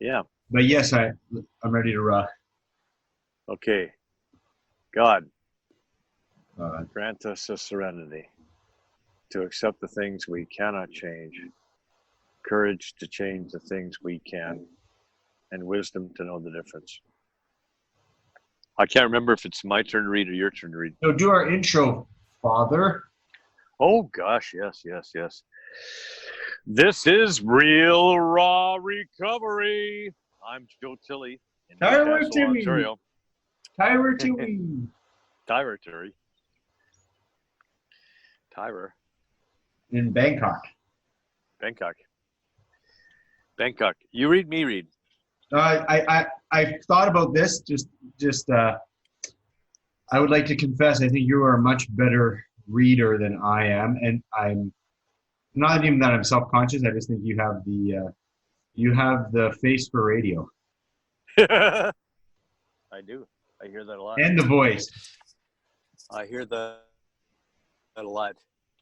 Yeah. But yes, I'm ready to rock. Okay. God, Uh, grant us a serenity to accept the things we cannot change, courage to change the things we can, and wisdom to know the difference. I can't remember if it's my turn to read or your turn to read. so do our intro, Father. Oh, gosh. Yes, yes, yes. This is Real Raw Recovery. I'm Joe Tilley in Tyler Newcastle, Timmy. Ontario. Tyler Timmy. Tyler Terry. Tyler. In Bangkok. Bangkok. Bangkok. You read, me read. I thought about this. Just I would like to confess. I think you are a much better reader than I am, and I'm not even that I'm self-conscious. I just think you have the face for radio I do. I hear that a lot. and the voice. I hear that a lot.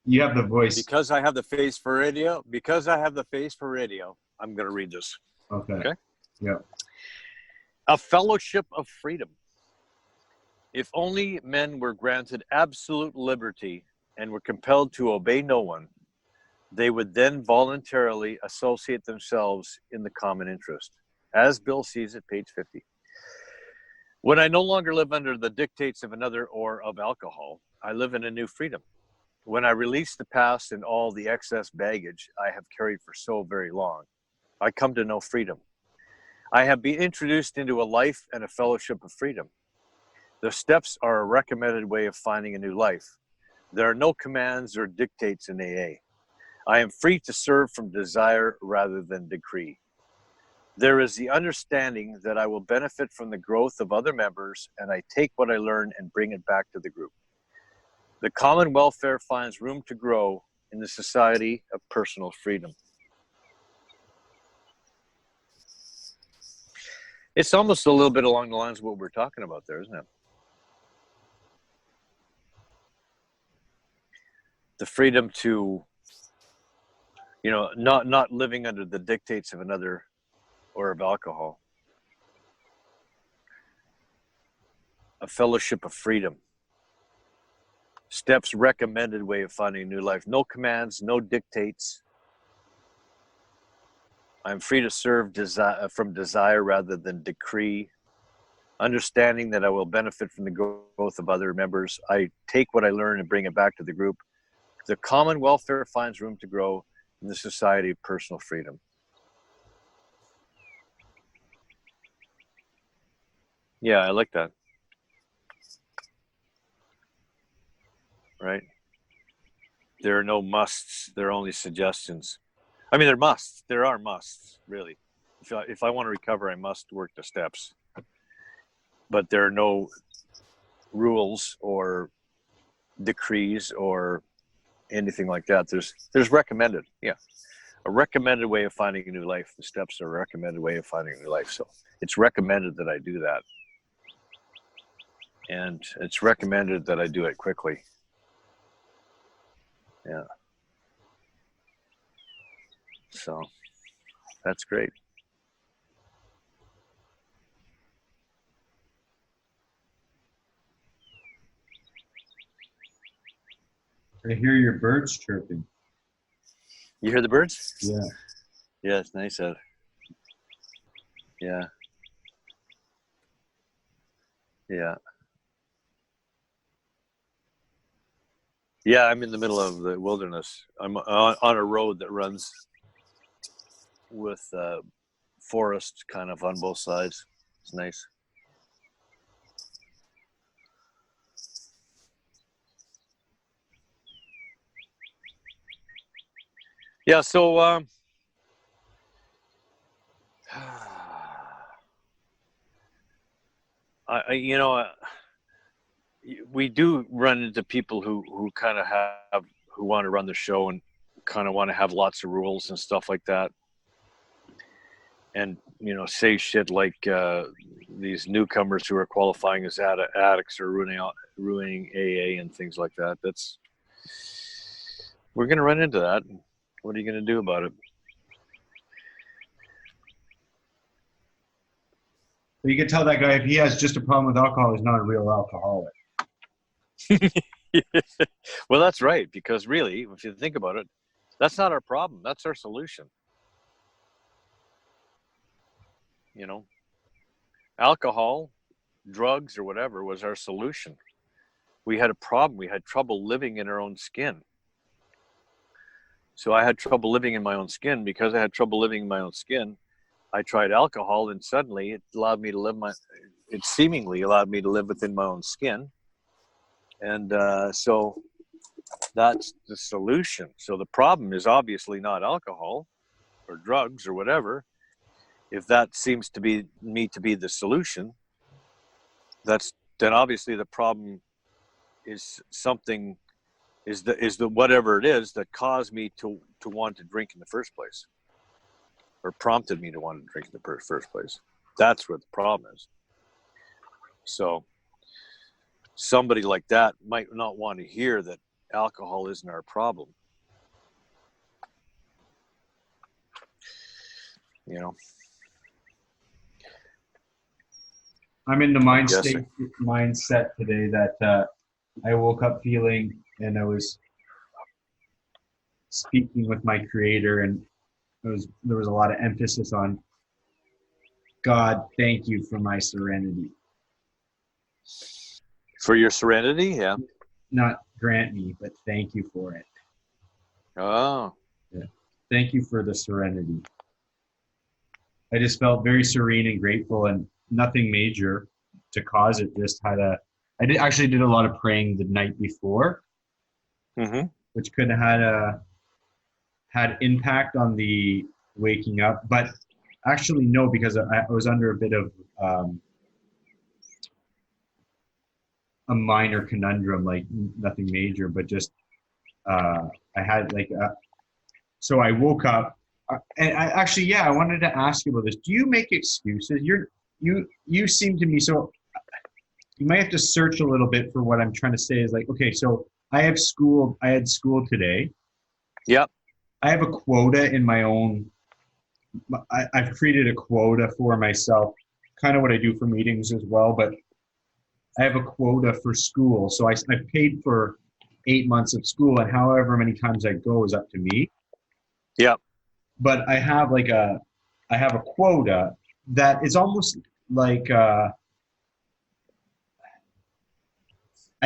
You have the voice. Because I have the face for radio. Because I have the face for radio. I'm going to read this. Okay. Okay. Yeah. A fellowship of freedom. If only men were granted absolute liberty and were compelled to obey no one, they would then voluntarily associate themselves in the common interest, as Bill sees it, page 50. When I no longer live under the dictates of another or of alcohol, I live in a new freedom. When I release the past and all the excess baggage I have carried for so very long, I come to know freedom. I have been introduced into a life and a fellowship of freedom. The steps are a recommended way of finding a new life. There are no commands or dictates in AA. I am free to serve from desire rather than decree. There is the understanding that I will benefit from the growth of other members, and I take what I learn and bring it back to the group. The common welfare finds room to grow in the society of personal freedom. It's almost a little bit along the lines of what we're talking about there, isn't it? The freedom to, not living under the dictates of another or of alcohol. A fellowship of freedom. Steps recommended way of finding a new life. No commands, no dictates. I'm free to serve from desire rather than decree. Understanding that I will benefit from the growth of other members. I take what I learn and bring it back to the group. The common welfare finds room to grow in the society of personal freedom. Yeah, I like that. Right? There are no musts. There are only suggestions. I mean, there are musts, really. If I want to recover, I must work the steps. But there are no rules or decrees or anything like that. There's recommended. Yeah. A recommended way of finding a new life. The steps are a recommended way of finding a new life. So it's recommended that I do that. And it's recommended that I do it quickly. Yeah. So that's great. I hear your birds chirping. You hear the birds? Yeah. Yeah, it's nice out. Yeah. Yeah. Yeah, I'm in the middle of the wilderness. I'm on a road that runs with forest kind of on both sides. It's nice. Yeah, so we do run into people who kind of who want to run the show and kind of want to have lots of rules and stuff like that, and say shit like these newcomers who are qualifying as addicts or ruining AA and things like that. We're going to run into that. What are you going to do about it? But you can tell that guy if he has just a problem with alcohol, he's not a real alcoholic. Well, that's right, because really, if you think about it, that's not our problem. That's our solution. You know, alcohol, drugs, or whatever was our solution. We had a problem. We had trouble living in our own skin. So I had trouble living in my own skin. Because I had trouble living in my own skin, I tried alcohol, and suddenly it seemingly allowed me to live within my own skin. And so that's the solution. So the problem is obviously not alcohol or drugs or whatever. If that seems to be the solution, then obviously the problem is something, is the whatever it is that caused me to want to drink in the first place, or prompted me to want to drink in the first place. That's where the problem is. So somebody like that might not want to hear that alcohol isn't our problem. You know, I'm in the mindset today that I woke up feeling, and I was speaking with my creator, and there was a lot of emphasis on, God, thank you for my serenity. For your serenity, yeah. Not grant me, but thank you for it. Oh. Yeah. Thank you for the serenity. I just felt very serene and grateful, and nothing major to cause it. Just I actually did a lot of praying the night before, which could have had impact on the waking up, but actually no, because I was under a bit of a minor conundrum, like nothing major, but just I had so I woke up, and I wanted to ask you about this. Do you make excuses? You seem to me, so you might have to search a little bit for what I'm trying to say. Is like, okay, so I had school today. Yep. I have a quota in my own. I've created a quota for myself, kind of what I do for meetings as well, but I have a quota for school. So I paid for 8 months of school, and however many times I go is up to me. Yep. But I have a quota that is almost like I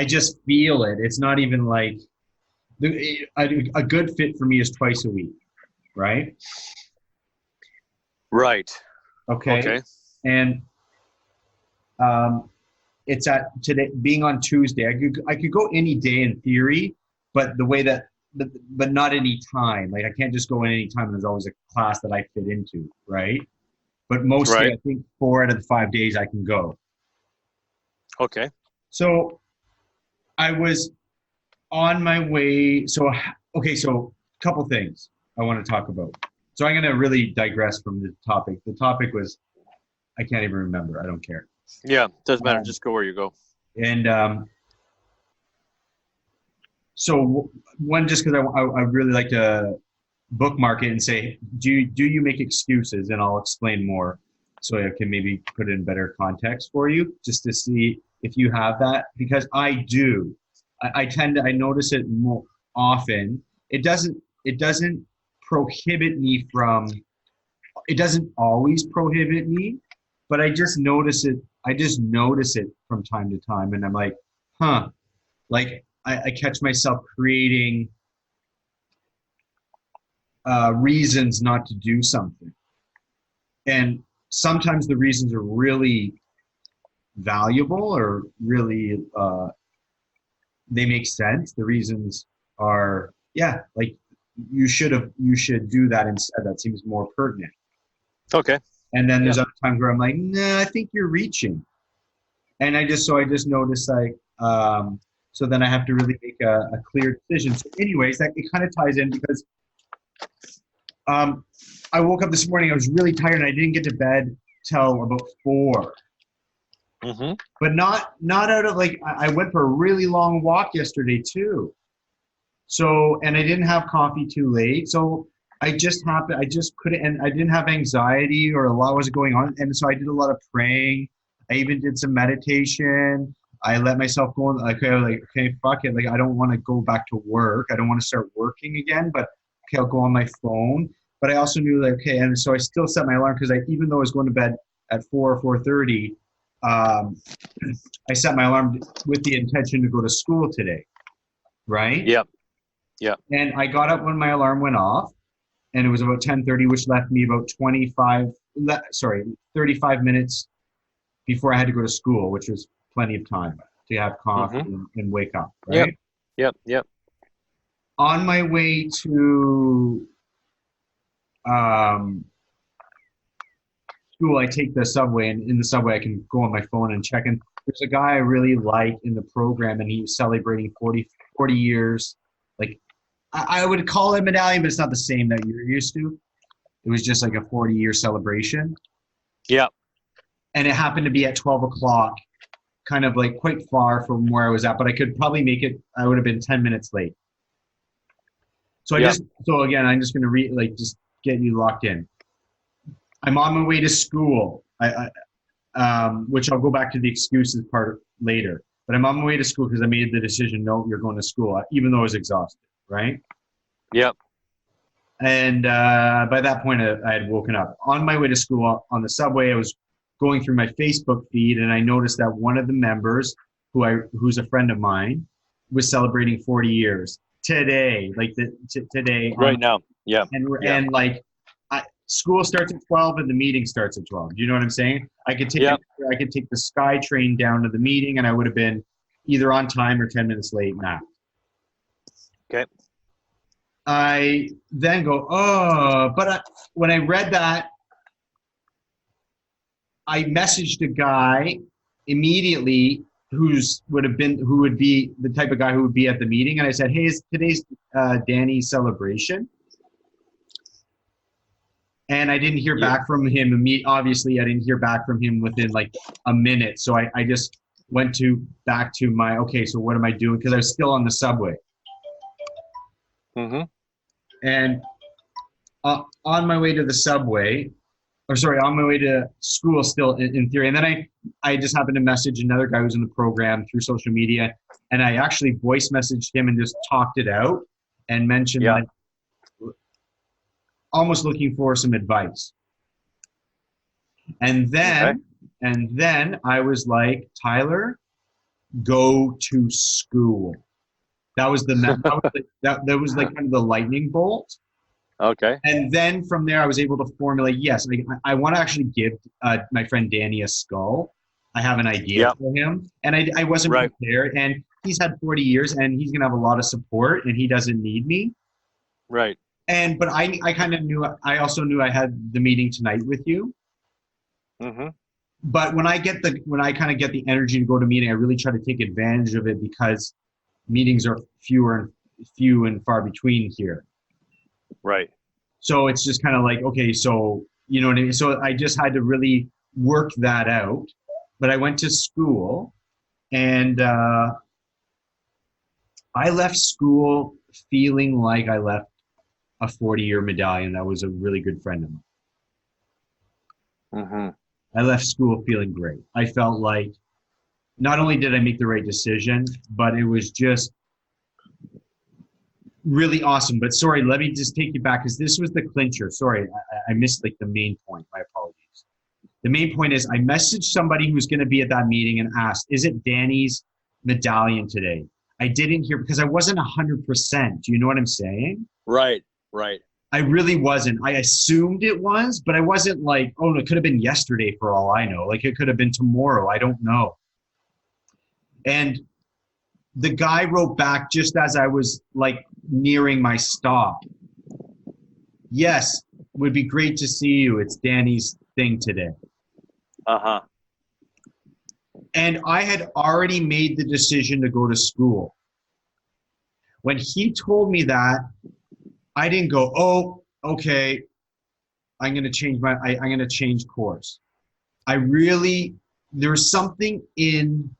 just feel it. It's not even like a good fit for me is twice a week, right? Right. Okay. And it's at today being on Tuesday. I could go any day in theory, but but not any time. Like I can't just go in any time. There's always a class that I fit into, right? But mostly, right. I think 4 out of the 5 days I can go. Okay. So I was on my way. So a couple things I want to talk about. So I'm going to really digress from the topic. The topic was, I can't even remember. I don't care. Yeah, doesn't matter. Just go where you go. And so one, just because I really like to bookmark it and say, do you make excuses? And I'll explain more so I can maybe put it in better context for you, just to see if you have that, because I do. I notice it more often. It doesn't prohibit me from, it doesn't always prohibit me, but I just notice it. I just notice it from time to time. And I'm like, like I catch myself creating reasons not to do something. And sometimes the reasons are really valuable or really, they make sense. The reasons are, like you should do that instead. That seems more pertinent. Okay. And then there's other times where I'm like, nah, I think you're reaching. And I just noticed like, so then I have to really make a clear decision. So anyways, that it kind of ties in because I woke up this morning, I was really tired and I didn't get to bed till about 4. Mm-hmm. But not out of like, I went for a really long walk yesterday too. So, and I didn't have coffee too late. So I just happened, I just couldn't, and I didn't have anxiety or a lot was going on. And so I did a lot of praying. I even did some meditation. I let myself go, okay, okay, fuck it. Like, I don't want to go back to work. I don't want to start working again, but okay, I'll go on my phone. But I also knew like, okay, and so I still set my alarm because even though I was going to bed at 4:30, I set my alarm with the intention to go to school today, right? Yep. Yep. And I got up when my alarm went off, and it was about 10:30, which left me about 35 minutes before I had to go to school, which was plenty of time to have coffee and wake up, right? Yep. On my way to school, I take the subway, and in the subway, I can go on my phone and check. And there's a guy I really like in the program, and he was celebrating 40 years. Like, I would call it medallion, but it's not the same that you're used to. It was just like a 40-year celebration. Yeah. And it happened to be at 12 o'clock, kind of like quite far from where I was at, but I could probably make it. I would have been 10 minutes late. So again, I'm just going to just get you locked in. I'm on my way to school, which I'll go back to the excuses part later. But I'm on my way to school because I made the decision, no, you're going to school, even though I was exhausted, right? Yep. And by that point, I had woken up. On my way to school, on the subway, I was going through my Facebook feed, and I noticed that one of the members, who's a friend of mine, was celebrating 40 years today, today. Right now, yeah. And like, school starts at 12 and the meeting starts at 12. Do you know what I'm saying? I could take the Sky Train down to the meeting, and I would have been either on time or 10 minutes late now. Okay. I then go, when I read that, I messaged a guy immediately who would be the type of guy who would be at the meeting, and I said, "Hey, is today's Danny's celebration?" And I didn't hear back from him. Obviously, I didn't hear back from him within like a minute. So I just went back to my, okay, so what am I doing? Because I was still on the subway. And on my way to the subway, on my way to school still in theory. And then I just happened to message another guy who's in the program through social media. And I actually voice messaged him and just talked it out and mentioned like, almost looking for some advice. And then I was like, Tyler, go to school. That was that was like kind of the lightning bolt. Okay. And then from there, I was able to formulate, yes, I want to actually give my friend Danny a skull. I have an idea for him. And I wasn't prepared. And he's had 40 years, and he's going to have a lot of support, and he doesn't need me. Right. But I kind of knew, I also knew I had the meeting tonight with you. But when I kind of get the energy to go to meeting, I really try to take advantage of it because meetings are few and far between here. Right. So it's just kind of like, okay, so, you know what I mean? So I just had to really work that out. But I went to school, and I left school feeling like I left a 40-year medallion. That was a really good friend of mine. I left school feeling great. I felt like not only did I make the right decision, but it was just really awesome. But sorry, let me just take you back, because this was the clincher. Sorry, I missed like the main point. My apologies. The main point is I messaged somebody who's going to be at that meeting and asked, is it Danny's medallion today? I didn't hear because I wasn't 100%. Do you know what I'm saying? Right. I really wasn't. I assumed it was, but I wasn't like, oh, it could have been yesterday for all I know. Like, it could have been tomorrow. I don't know. And the guy wrote back just as I was like nearing my stop. Yes, would be great to see you. It's Danny's thing today. And I had already made the decision to go to school. When he told me that, I didn't go, oh, okay, I'm going to change course. There's something in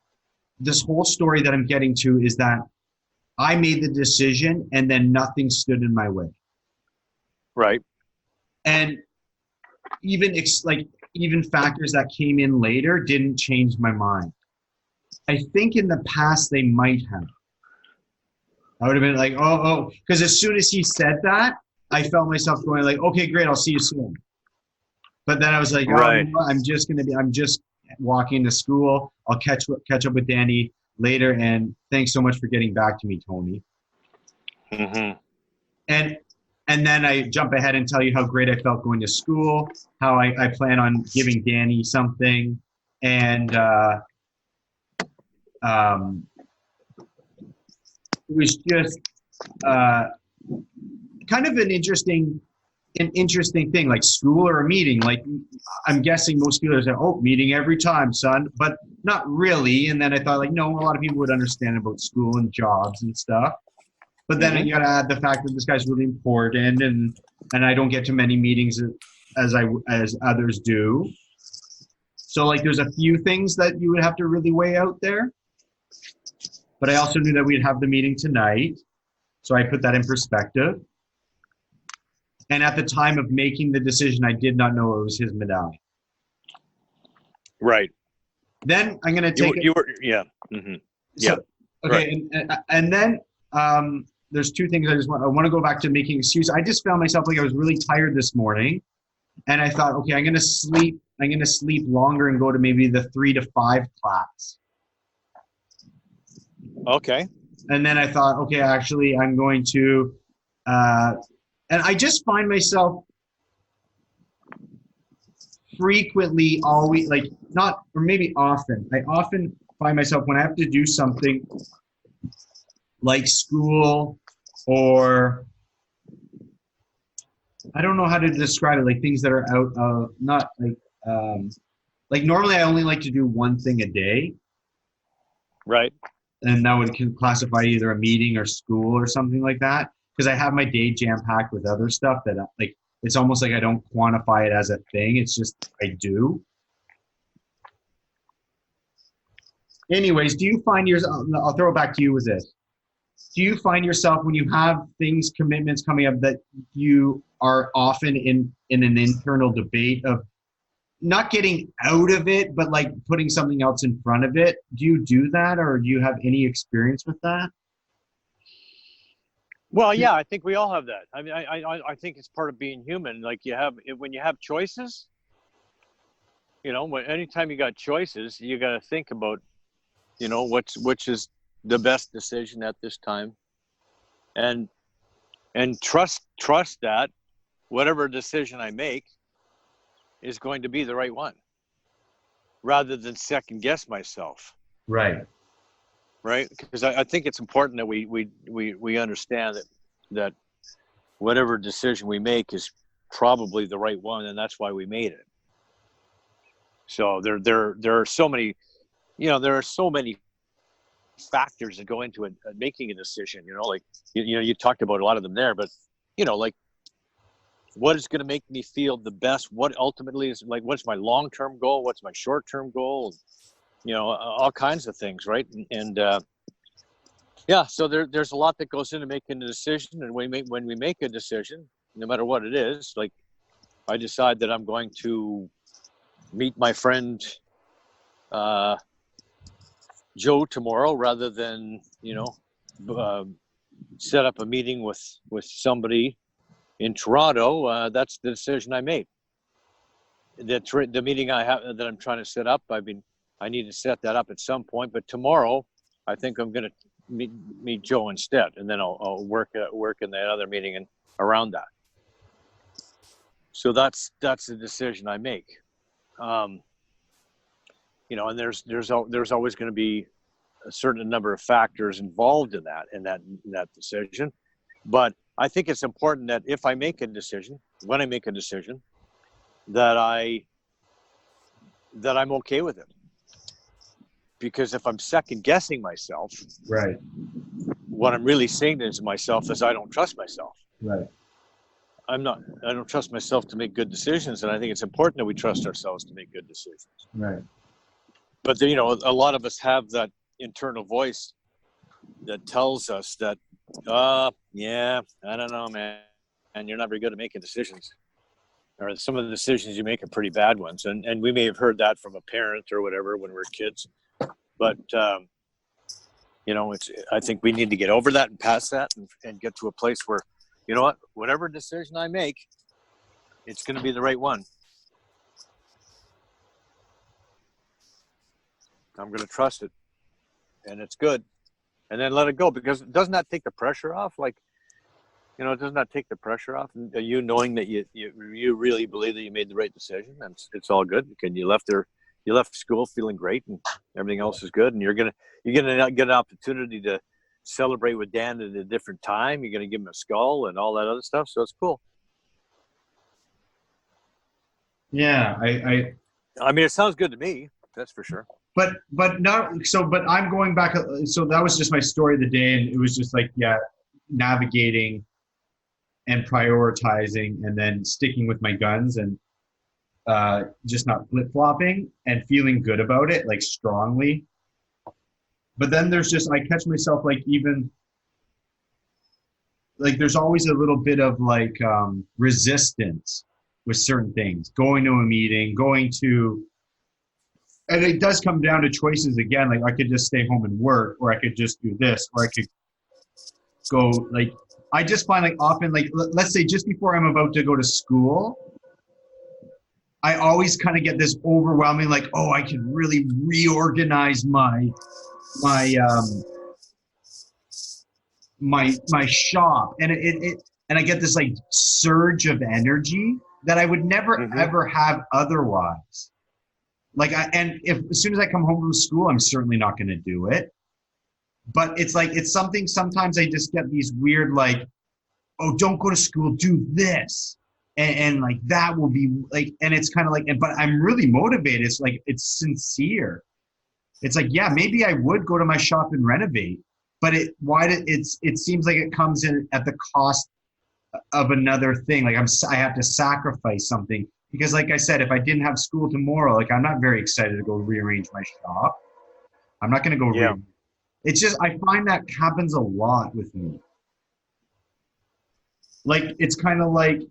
this whole story that I'm getting to is that I made the decision and then nothing stood in my way. Right. And even even factors that came in later didn't change my mind. I think in the past they might have. I would have been like, because as soon as he said that, I felt myself going like, okay, great, I'll see you soon. But then I was like, oh, you Right. know what? I'm just walking to school. I'll catch up with Danny later. And thanks so much for getting back to me, Tony. Mm-hmm. And then I jump ahead and tell you how great I felt going to school, how I plan on giving Danny something, and it was just kind of an interesting thing, like school or a meeting. Like I'm guessing most people say, "Oh, meeting every time, son," but not really. And then I thought, like, no, a lot of people would understand about school and jobs and stuff. But then you got to add the fact that this guy's really important, and I don't get to many meetings as others do. So like, there's a few things that you would have to really weigh out there. But I also knew that we'd have the meeting tonight, so I put that in perspective. And at the time of making the decision, I did not know it was his medallion. Right. Then I'm going to take yeah. Mm-hmm. So, Yeah. Okay. Right. And then there's two things I want to go back to making excuses. I just found myself like I was really tired this morning, and I thought, okay, I'm going to sleep longer and go to maybe the 3 to 5 class. Okay. And then I thought, okay, actually, I'm going to, and I just find myself frequently always, like, not, or maybe often, I often find myself when I have to do something like school, or I don't know how to describe it, like things that are out of, not like normally I only like to do one thing a day. Right. And that would classify either a meeting or school or something like that. Because I have my day jam-packed with other stuff that like, it's almost like I don't quantify it as a thing. It's just, I do. Anyways, do you find I'll throw it back to you with this. Do you find yourself when you have commitments coming up, that you are often in an internal debate of not getting out of it, but like putting something else in front of it? Do you do that, or do you have any experience with that? Well, yeah, I think we all have that. I mean, I think it's part of being human. Like when you have choices, anytime you got choices, you got to think about, which is the best decision at this time, and trust that whatever decision I make is going to be the right one, rather than second guess myself. Right. Right. Because I think it's important that we understand that whatever decision we make is probably the right one, and that's why we made it. So there are so many, factors that go into it, making a decision. Like you talked about a lot of them there, but like, what is going to make me feel the best? What ultimately is, like, what's my long-term goal? What's my short-term goal? All kinds of things, right? And yeah, so there's a lot that goes into making a decision. And when we make a decision, no matter what it is, like, I decide that I'm going to meet my friend Joe tomorrow, rather than set up a meeting with somebody in Toronto. That's the decision I made. The meeting that I'm trying to set up, I need to set that up at some point. But tomorrow, I think I'm going to meet Joe instead, and then I'll work in that other meeting and around that. So that's the decision I make. And there's always going to be a certain number of factors involved in that decision. But I think it's important that when I make a decision, that I'm okay with it. Because if I'm second guessing myself, right, what I'm really saying to myself is I don't trust myself. Right. I don't trust myself to make good decisions, and I think it's important that we trust ourselves to make good decisions. Right. But a lot of us have that internal voice that tells us that, yeah, I don't know, man. you're not very good at making decisions, or some of the decisions you make are pretty bad ones. And we may have heard that from a parent or whatever when we were kids, but I think we need to get over that and past that, and get to a place where, you know what, whatever decision I make, it's going to be the right one. I'm going to trust it, and it's good, and then let it go, because doesn't that take the pressure off? Like, doesn't that take the pressure off? And you knowing that you really believe that you made the right decision, and it's all good. You left school feeling great, and everything else is good, and you're gonna get an opportunity to celebrate with Dan at a different time. You're gonna give him a skull and all that other stuff, so it's cool. Yeah, I mean, it sounds good to me. That's for sure. But I'm going back. So that was just my story of the day, and it was just like, navigating and prioritizing, and then sticking with my guns, and just not flip-flopping, and feeling good about it, like strongly. But then I catch myself, like, even like there's always a little bit of like resistance with certain things, going to a meeting, and it does come down to choices again. Like, I could just stay home and work, or I could just do this, or I could go, like, I just find, like, often, like, let's say just before I'm about to go to school, I always kind of get this overwhelming, like, oh, I can really reorganize my shop, and and I get this like surge of energy that I would never ever have otherwise. Like, as soon as I come home from school, I'm certainly not going to do it. But it's like, it's something, sometimes I just get these weird, like, oh, don't go to school, do this. And like, that will be like, and it's kind of like, but I'm really motivated. It's like, it's sincere. It's like, yeah, maybe I would go to my shop and renovate, but it seems like it comes in at the cost of another thing. Like, I have to sacrifice something. Because, like I said, if I didn't have school tomorrow, like, I'm not very excited to go rearrange my shop. I'm not going to go. Yeah. It's just, I find that happens a lot with me. Like, it's kind of like,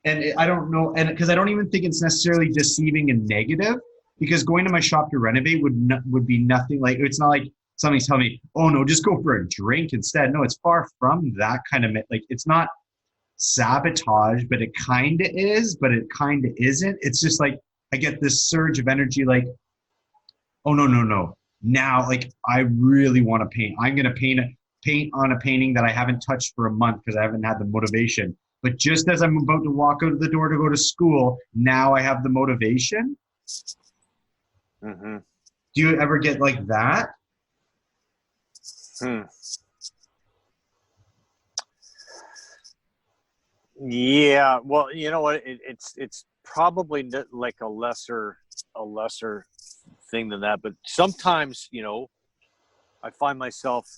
and I don't know, and because I don't even think it's necessarily deceiving and negative, because going to my shop to renovate would be nothing. Like, it's not like somebody's telling me, oh no, just go for a drink instead. No, it's far from that kind of, like, it's not sabotage, but it kind of is, but it kind of isn't. It's just like, I get this surge of energy, like, oh no, now, like, I really want to paint. I'm going to paint on a painting that I haven't touched for a month because I haven't had the motivation. But just as I'm about to walk out of the door to go to school, now I have the motivation. Do you ever get like that? Yeah, well, you know what? It's probably like a lesser thing than that. But sometimes, I find myself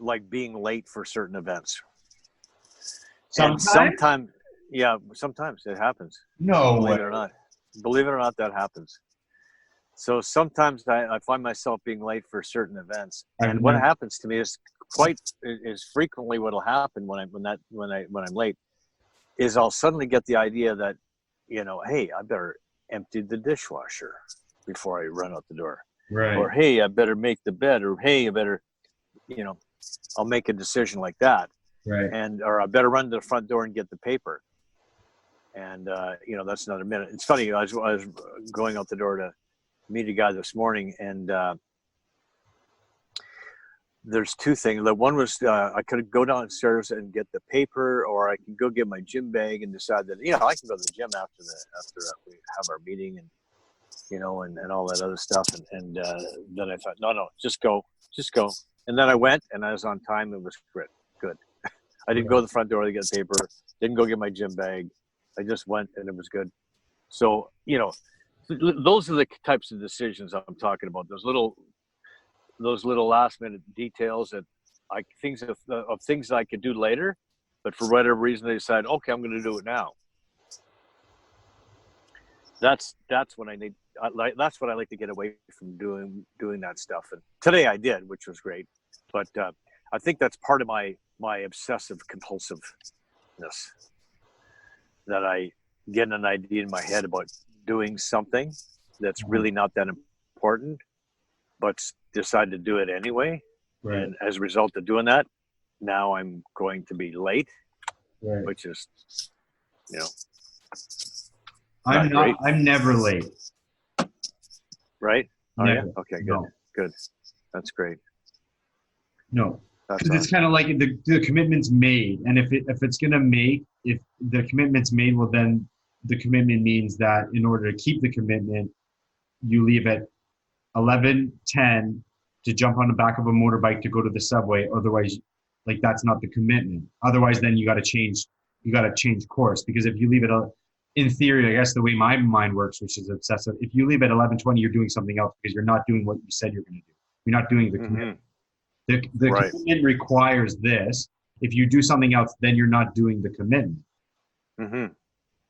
like being late for certain events. Sometimes, yeah, sometimes it happens. No way. Believe it or not, that happens. So sometimes I find myself being late for certain events, and what happens to me is frequently what'll happen when I'm late is I'll suddenly get the idea that, hey, I better empty the dishwasher before I run out the door, right? Or hey, I better make the bed, or hey, I better, I'll make a decision like that, right? Or I better run to the front door and get the paper, and that's another minute. It's funny, I was going out the door to meet a guy this morning, and there's two things. The one was I could go downstairs and get the paper, or I could go get my gym bag and decide that I can go to the gym after we have our meeting, and and all that other stuff. And then I thought, no, just go. And then I went, and I was on time. It was good. I didn't go to the front door to get paper. Didn't go get my gym bag. I just went, and it was good. So those are the types of decisions I'm talking about. Those little last minute details that things that I could do later, but for whatever reason they decide, okay, I'm going to do it now. That's when that's what I like to get away from doing that stuff. And today I did, which was great. But I think that's part of my obsessive compulsive that I get an idea in my head about doing something that's really not that important, but decide to do it anyway. Right. And as a result of doing that, now I'm going to be late, Right. which is, you know, I'm never late. Right? Never. Oh yeah. Okay. Good. No. Good. That's great. No. That's Because it's kind of like the commitment's made, and if the commitment's made, well then the commitment means that in order to keep the commitment, you leave at 11:10 to jump on the back of a motorbike to go to the subway. Otherwise, like that's not the commitment. Otherwise, then you got to change course, because if you leave it in theory, I guess the way my mind works, which is obsessive, if you leave at 11:20, you're doing something else because you're not doing what you said you're going to do. You're not doing the commitment. The Right. commitment requires this. If you do something else, then you're not doing the commitment.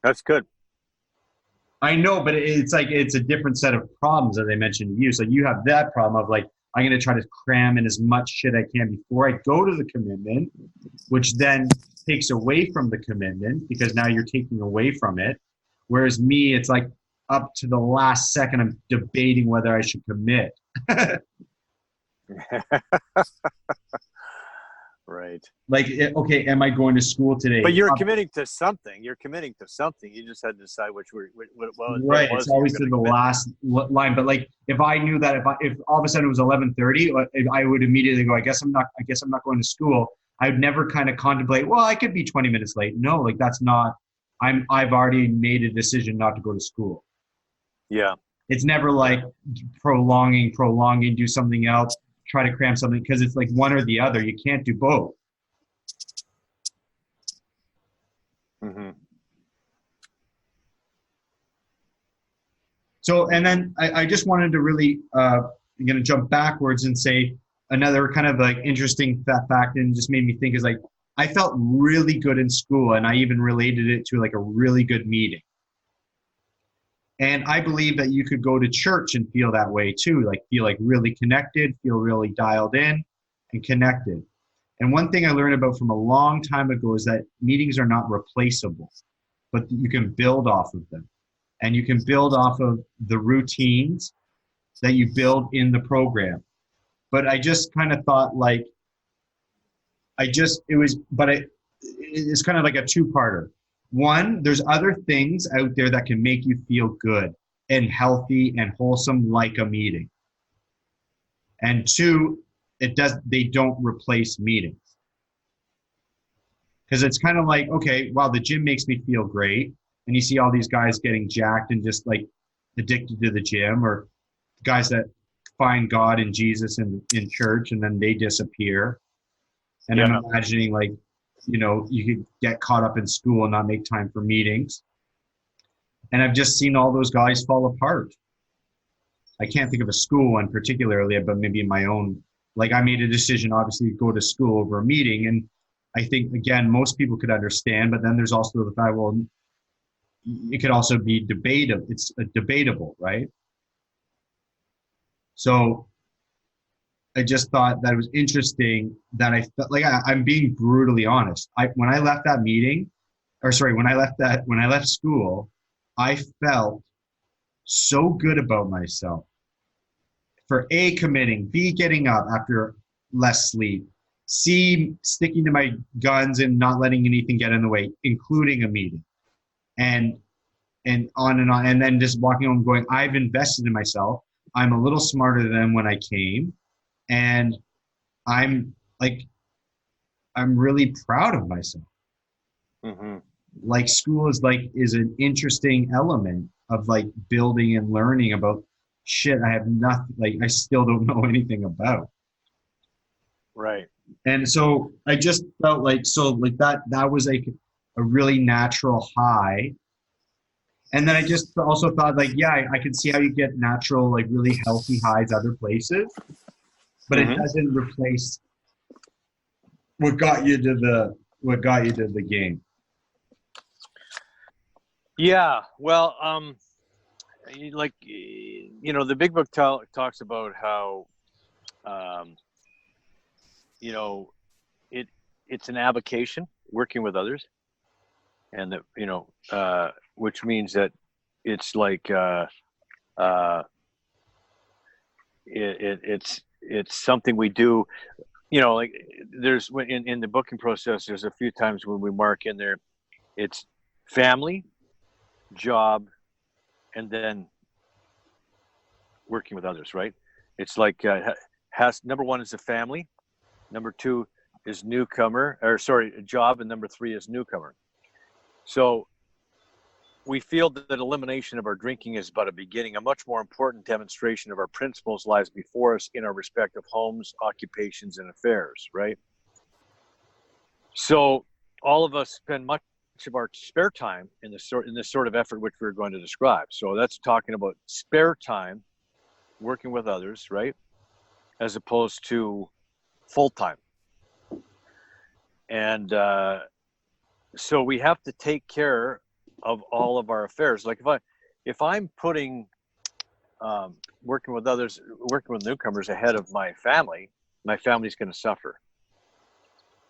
That's good. I know, but it's like it's a different set of problems, as I mentioned to you. So you have that problem of like, I'm going to try to cram in as much shit I can before I go to the commitment, which then takes away from the commitment because now you're taking away from it. Whereas me, it's like up to the last second, I'm debating whether I should commit. Right. Like, okay, am I going to school today? But you're committing to something. You just had to decide what right. was It's always to the commit. last line. But like, if I knew that if all of a sudden it was 11:30, I would immediately go, I guess I'm not going to school. I would never kind of contemplate, well, I could be 20 minutes late. No, like that's not, I've already made a decision not to go to school. Yeah. It's never like prolonging, do something else, try to cram something, because it's like one or the other. You can't do both. So, and then I just wanted to really, I'm going to jump backwards and say another kind of like interesting fact, and just made me think is like, I felt really good in school, and I even related it to like a really good meeting. And I believe that you could go to church and feel that way too, like feel like really connected, feel really dialed in and connected. And one thing I learned about from a long time ago is that meetings are not replaceable, but you can build off of them. And you can build off of the routines that you build in the program. But I just kind of thought like, it's kind of like a two-parter. One, there's other things out there that can make you feel good and healthy and wholesome, like a meeting. And two, they don't replace meetings. Because it's kind of like, okay, wow, the gym makes me feel great. And you see all these guys getting jacked and just like addicted to the gym, or guys that find God and Jesus in church and then they disappear. And I'm imagining like, you could get caught up in school and not make time for meetings. And I've just seen all those guys fall apart. I can't think of a school one particularly, but maybe in my own, like I made a decision, obviously, to go to school over a meeting. And I think, again, most people could understand, but then there's also the fact, well, it could also be debatable. It's debatable, right? So I just thought that it was interesting that I felt like I'm being brutally honest. When I left that meeting, when I left school, I felt so good about myself for A, committing, B, getting up after less sleep, C, sticking to my guns and not letting anything get in the way, including a meeting, and on, and then just walking home going, I've invested in myself. I'm a little smarter than when I came. And I'm really proud of myself. Like school is an interesting element of like building and learning about shit I have nothing, like I still don't know anything about. Right. And so I just felt like, that was like a really natural high. And then I just also thought like, yeah, I can see how you get natural, like really healthy highs other places. But it doesn't replace what got you to the game. Yeah. Well, the big book talks about how, it's an avocation, working with others. and that, which means that it's like it's something we do. Like there's in the booking process, there's a few times when we mark in there, it's family, job, and then working with others, right? It's like has number one is a family, number two is job, and number three is newcomer. So we feel that elimination of our drinking is but a beginning. A much more important demonstration of our principles lies before us in our respective homes, occupations, and affairs, right? So all of us spend much of our spare time in this sort of effort which we're going to describe. So that's talking about spare time working with others, right? As opposed to full time. And so we have to take care of all of our affairs. Like if I'm putting working with others, working with newcomers ahead of my family's going to suffer.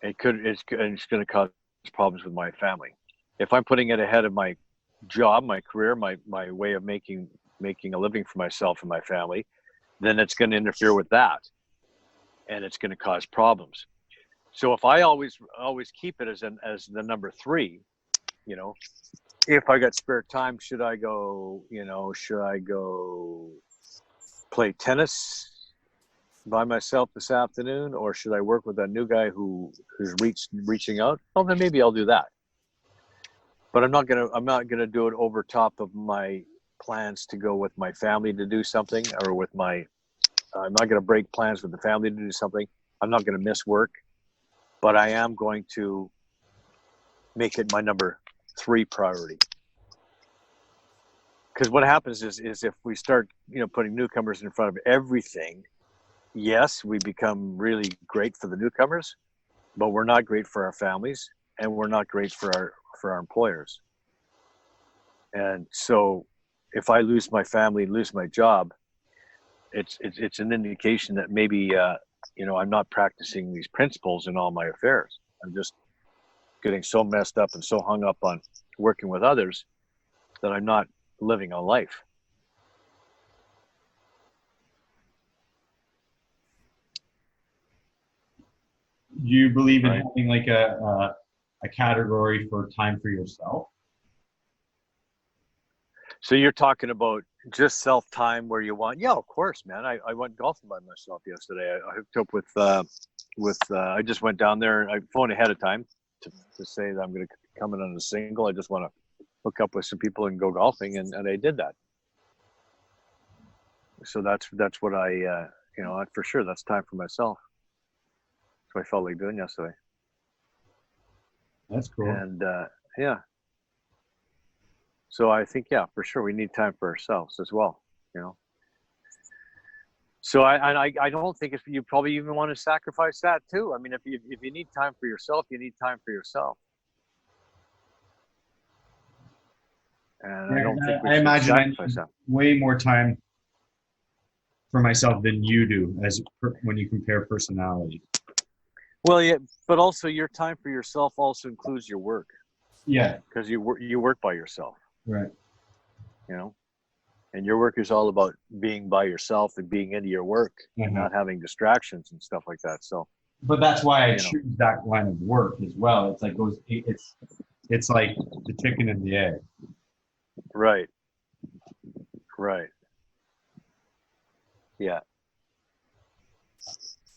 It's going to cause problems with my family. If I'm putting it ahead of my job, my career, my way of making a living for myself and my family, then it's going to interfere with that, and it's going to cause problems. So if I always keep it as the number three, if I got spare time, should I go play tennis by myself this afternoon, or should I work with that new guy who's reaching out? Well, then maybe I'll do that. But I'm not gonna do it over top of my plans to go with my family to do something, or I'm not gonna break plans with the family to do something. I'm not gonna miss work, but I am going to make it my number three priority. Because what happens is if we start, putting newcomers in front of everything, yes, we become really great for the newcomers, but we're not great for our families, and we're not great for our employers. And so if I lose my family, lose my job, it's an indication that maybe I'm not practicing these principles in all my affairs. I'm just getting so messed up and so hung up on working with others that I'm not living a life. Do you believe in having like a category for time for yourself? So you're talking about just self-time where you want, yeah, of course, man. I went golfing by myself yesterday. I hooked up with I just went down there. I phoned ahead of time to say that I'm going to come in on a single. I just want to hook up with some people and go golfing, and I did that. So that's what I for sure, that's time for myself. That's what I felt like doing yesterday. That's cool. And yeah. So I think, yeah, for sure, we need time for ourselves as well. So I don't think if you probably even want to sacrifice that too. I mean, if you need time for yourself, you need time for yourself. And I don't think we should sacrifice that. Way more time for myself than you do, when you compare personalities. Well, yeah, but also your time for yourself also includes your work. Yeah, because you work by yourself, right? And your work is all about being by yourself and being into your work, and not having distractions and stuff like that. So, but that's why I choose that line of work as well. It's like it's like the chicken and the egg. Right. Yeah.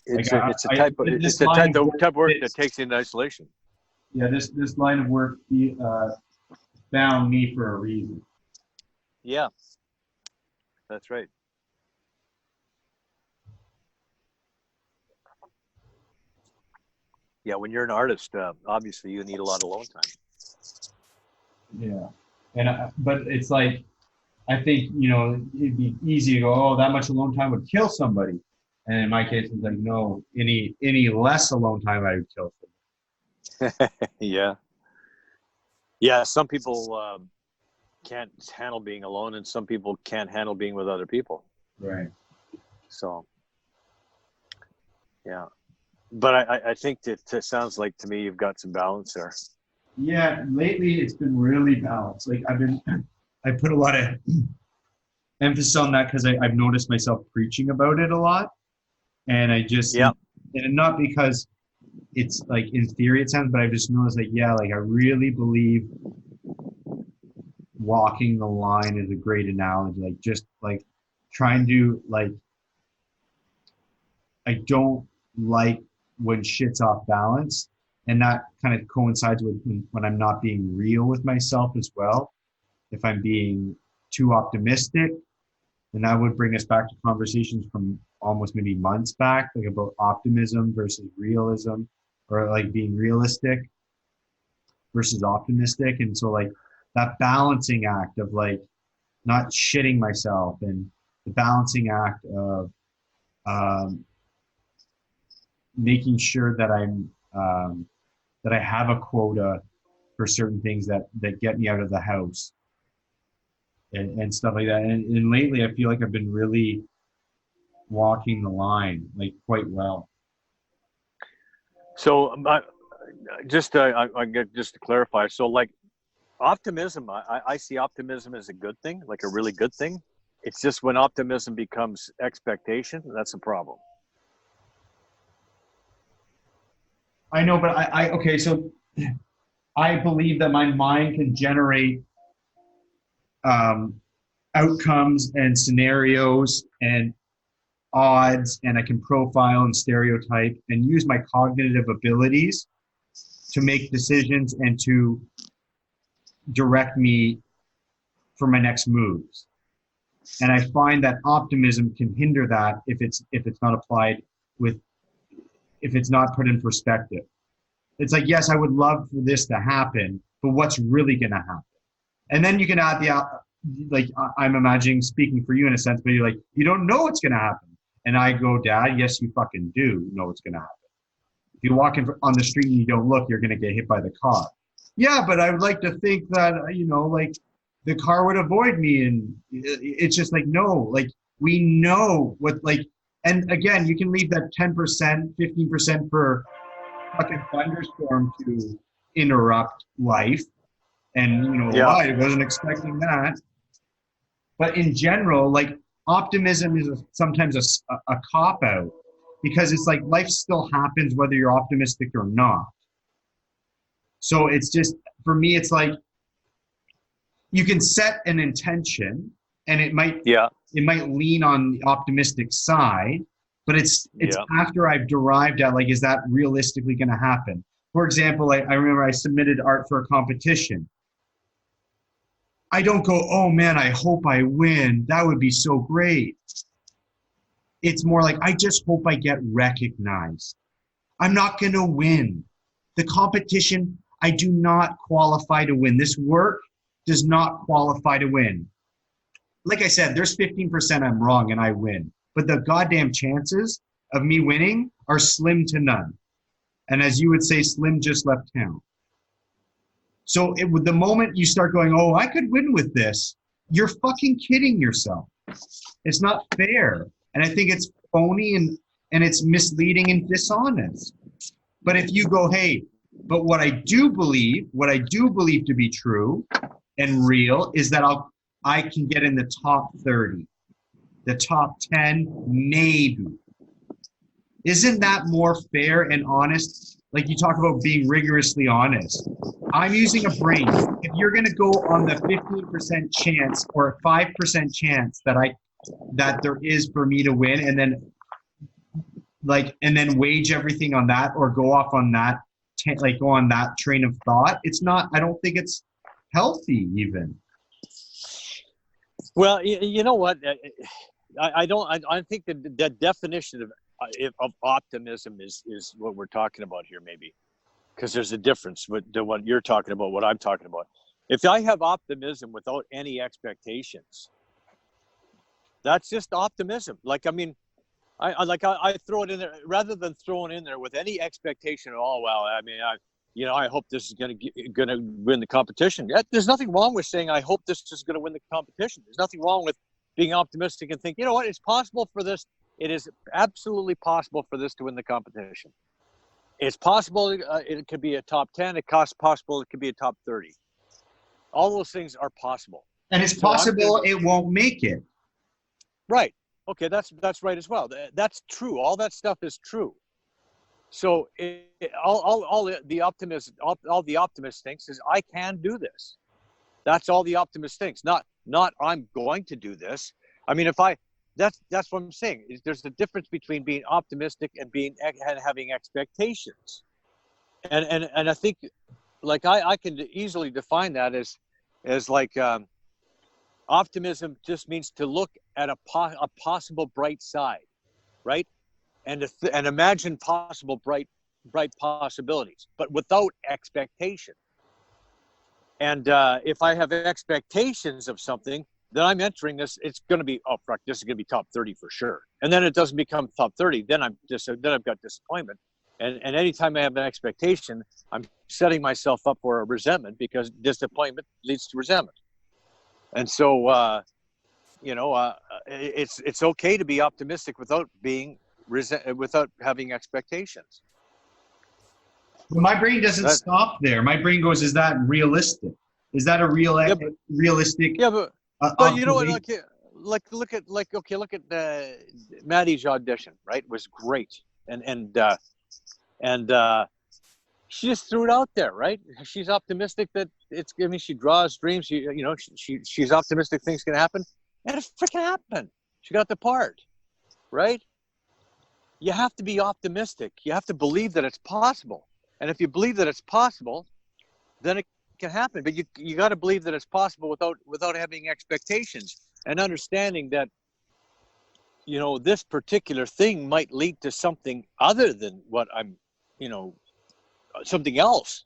It's a type of work that takes you in isolation. Yeah, this line of work found me for a reason. Yeah, that's right. Yeah, when you're an artist, obviously you need a lot of alone time. Yeah, but it's like, I think it'd be easy to go, oh, that much alone time would kill somebody, and in my case, it's like, no, any less alone time I would kill somebody. Yeah. Some people can't handle being alone, and some people can't handle being with other people. Right. So, yeah. But I think that it sounds like to me you've got some balance there. Yeah, lately it's been really balanced. Like I put a lot of emphasis on that because I've noticed myself preaching about it a lot. And I just, Yeah. and not because it's like in theory it sounds, but I just noticed like, yeah, like I really believe walking the line is a great analogy. Like just like trying to like, I don't like when shit's off balance. And that kind of coincides with when I'm not being real with myself as well. If I'm being too optimistic, and that would bring us back to conversations from almost maybe months back, like about optimism versus realism, or like being realistic versus optimistic. And so like that balancing act of like not shitting myself, and the balancing act of um, making sure that that I have a quota for certain things that get me out of the house, and stuff like that. And lately I feel like I've been really walking the line like quite well. So I get just to clarify. So like optimism, I see optimism as a good thing, like a really good thing. It's just when optimism becomes expectation, that's a problem. I know, but okay, so I believe that my mind can generate um, outcomes and scenarios and odds, and I can profile and stereotype and use my cognitive abilities to make decisions and to direct me for my next moves. And I find that optimism can hinder that if it's not applied with if it's not put in perspective. It's like, yes, I would love for this to happen, but what's really going to happen? And then you can add the like I'm imagining speaking for you in a sense, but you're like, you don't know what's going to happen. And I go, Dad, yes, you fucking do know what's going to happen. If you walk on the street and you don't look, you're going to get hit by the car. Yeah, but I would like to think that, like the car would avoid me. And it's just like, no, like we know what, like, and again, you can leave that 10%, 15% for fucking thunderstorm to interrupt life. And, Yeah. I wasn't expecting that. But in general, like optimism is sometimes a cop out, because it's like life still happens whether you're optimistic or not. So it's just, for me, it's like you can set an intention, and Yeah. it might lean on the optimistic side, but it's Yeah. after I've derived at like, is that realistically going to happen? For example, I remember I submitted art for a competition. I don't go, oh man, I hope I win. That would be so great. It's more like, I just hope I get recognized. I'm not going to win. The competition, I do not qualify to win. This work does not qualify to win. Like I said, there's 15% I'm wrong and I win. But the goddamn chances of me winning are slim to none. And as you would say, Slim just left town. So the moment you start going, oh, I could win with this, you're fucking kidding yourself. It's not fair. And I think it's phony, and it's misleading and dishonest. But if you go, hey, but what I do believe to be true and real is that I can get in the top 30, the top 10, maybe. Isn't that more fair and honest? Like you talk about being rigorously honest. I'm using a brain. If you're going to go on the 15% chance or 5% chance that there is for me to win, and then wage everything on that, or go off on that, like go on that train of thought, it's not, I don't think it's healthy even. Well, you know what? I don't. I think the definition of optimism is what we're talking about here, maybe, because there's a difference with what you're talking about, what I'm talking about. If I have optimism without any expectations, that's just optimism. Like, I mean, I throw it in there rather than throwing in there with any expectation at all. Well, I mean, I hope this is going to win the competition. There's nothing wrong with saying I hope this is going to win the competition. There's nothing wrong with being optimistic and think, you know what, it's possible for this. It is absolutely possible for this to win the competition. It's possible it could be a top 10. It's possible it could be a top 30. All those things are possible. And it's possible it won't make it. Right. Okay, that's right as well. That's true. All that stuff is true. So all the optimist thinks is, I can do this. That's all the optimist thinks. Not I'm going to do this. I mean, that's what I'm saying. There's a difference between being optimistic and having expectations. And I think, like, I can easily define that as like, optimism just means to look at a possible bright side, right? And imagine possible bright possibilities, but without expectation. And if I have expectations of something, then I'm entering this. It's going to be, oh, fuck, this is going to be top 30 for sure. And then it doesn't become top 30. Then I've got disappointment. And anytime I have an expectation, I'm setting myself up for a resentment, because disappointment leads to resentment. And so, it's okay to be optimistic without having expectations. Well, my brain doesn't stop there. My brain goes, is that realistic? Is that a realistic? Yeah, but you know what? Look at Maddie's audition, right? It was great, and she just threw it out there, right? She's optimistic that it's. I mean, she draws dreams. She's optimistic things can happen, and it freaking happened. She got the part, right? You have to be optimistic. You have to believe that it's possible. And if you believe that it's possible, then it can happen. But you got to believe that it's possible without having expectations, and understanding that, this particular thing might lead to something other than what I'm, something else.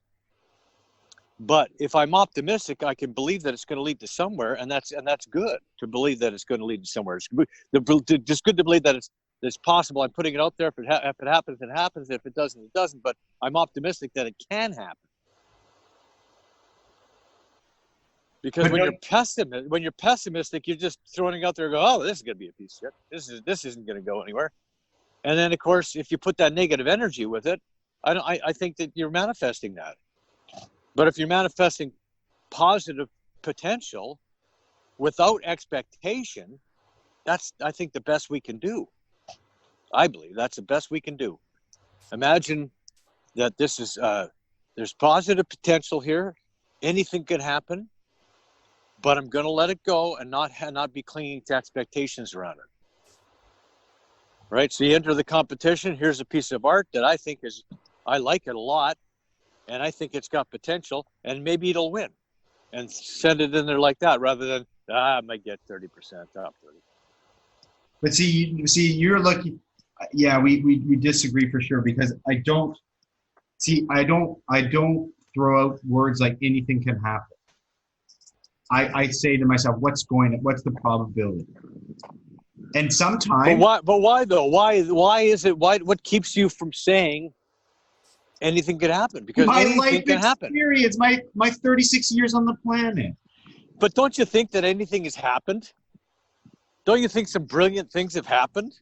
But if I'm optimistic, I can believe that it's going to lead to somewhere, and that's good to believe that it's going to lead to somewhere. It's just good to believe that it's possible. I'm putting it out there. If it happens, it happens. If it doesn't, it doesn't. But I'm optimistic that it can happen. Because when you're pessimistic, you're just throwing it out there and go, oh, this is going to be a piece of shit. This isn't going to go anywhere. And then, of course, if you put that negative energy with it, I think that you're manifesting that. But if you're manifesting positive potential without expectation, that's, I think, the best we can do. I believe that's the best we can do. Imagine that this is, there's positive potential here. Anything could happen, but I'm going to let it go and not be clinging to expectations around it. Right? So you enter the competition. Here's a piece of art that I think I like it a lot, and I think it's got potential, and maybe it'll win, and send it in there like that, rather than, I might get 30%, top 30. But see, you're lucky. Yeah, we disagree for sure, because I don't throw out words like anything can happen. I say to myself, what's the probability? And sometimes. But why though? Why is it? What keeps you from saying anything could happen? Because my anything life can happen. Experience, my 36 years on the planet. But don't you think that anything has happened? Don't you think some brilliant things have happened?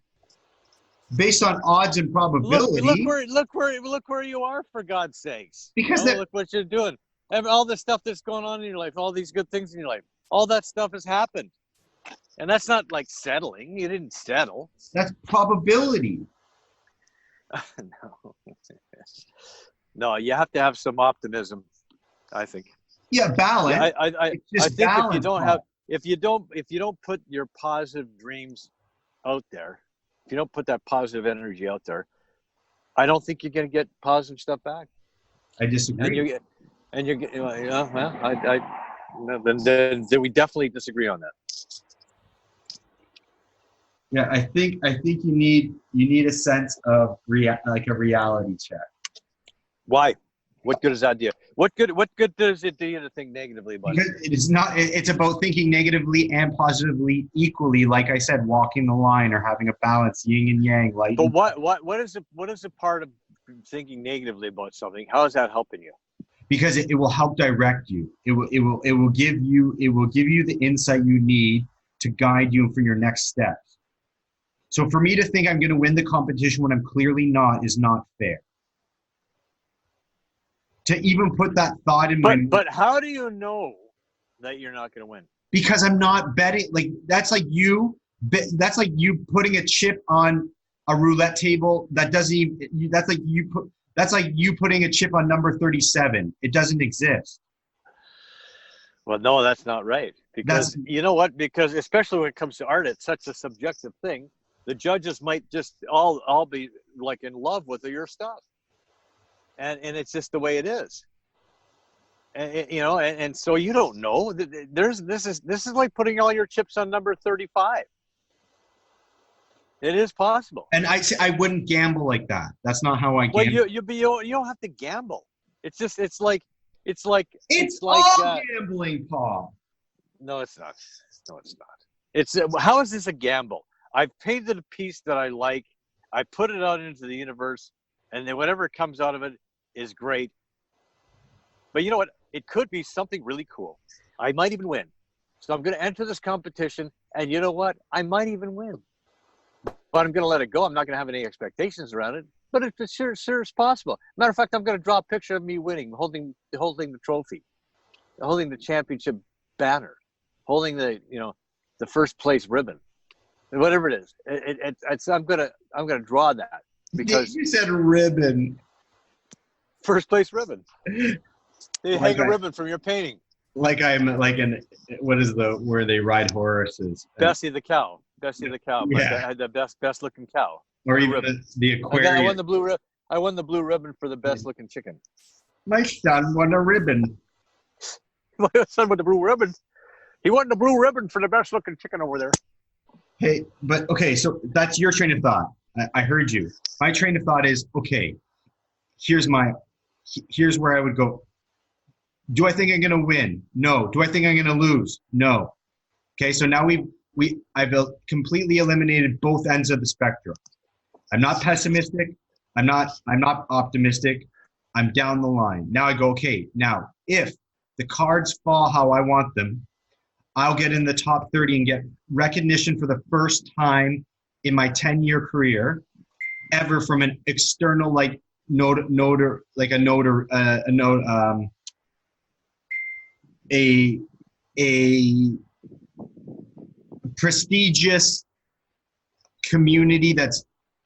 Based on odds and probability. Look where you are, for God's sakes. Because look what you're doing. All the stuff that's going on in your life, all these good things in your life, all that stuff has happened. And that's not like settling. You didn't settle. That's probability. No, you have to have some optimism, I think. Yeah, balance. I think balance, if you don't put your positive dreams out there, if you don't put that positive energy out there, I don't think you're going to get positive stuff back. I disagree. And then we definitely disagree on that. Yeah, I think you need a sense of like a reality check. Why? What good does that do? What good does it do you to think negatively about it? It's about thinking negatively and positively equally. Like I said, walking the line or having a balance, yin and yang. Like. But what is a part of thinking negatively about something? How is that helping you? Because it will help direct you. It will give you the insight you need to guide you for your next steps. So for me to think I'm going to win the competition when I'm clearly not is not fair. to even put that thought in my mind. But how do you know that you're not going to win? Because I'm not betting. Like that's like you putting a chip on a roulette table that doesn't even. That's like you putting a chip on number 37. It doesn't exist. Well, no, that's not right. Because you know what? Because especially when it comes to art, it's such a subjective thing. The judges might just all be like in love with your stuff, and it's just the way it is. And you know, and so you don't know. This is like putting all your chips on number 35. It is possible. And I wouldn't gamble like that. That's not how I gamble. Well, you don't have to gamble. It's like gambling, Paul. No, it's not. No, it's not. It's how is this a gamble? I've painted a piece that I like. I put it out into the universe, and then whatever comes out of it is great. But you know what? It could be something really cool. I might even win. So I'm going to enter this competition, and you know what? I might even win. But I'm going to let it go. I'm not going to have any expectations around it. But it's sure is possible. Matter of fact, I'm going to draw a picture of me winning, holding the trophy, holding the championship banner, holding the first place ribbon, whatever it is. I'm going to draw that because you said ribbon. First place ribbon. They hang a ribbon from your painting. Like I'm like where they ride horses? Bessie the cow. Yeah. The best looking cow. Or even the aquarium. I won the blue ribbon for the best looking chicken. My son won a ribbon. My son won the blue ribbon. He won the blue ribbon for the best looking chicken over there. Hey, but okay, so that's your train of thought. I heard you. My train of thought is, okay, here's where I would go. Do I think I'm going to win? No. Do I think I'm going to lose? No. Okay, so now I've completely eliminated both ends of the spectrum. I'm not pessimistic. I'm not optimistic. I'm down the line. Now I go, okay, now if the cards fall how I want them, I'll get in the top 30 and get recognition for the first time in my 10-year career ever from an external a prestigious community that's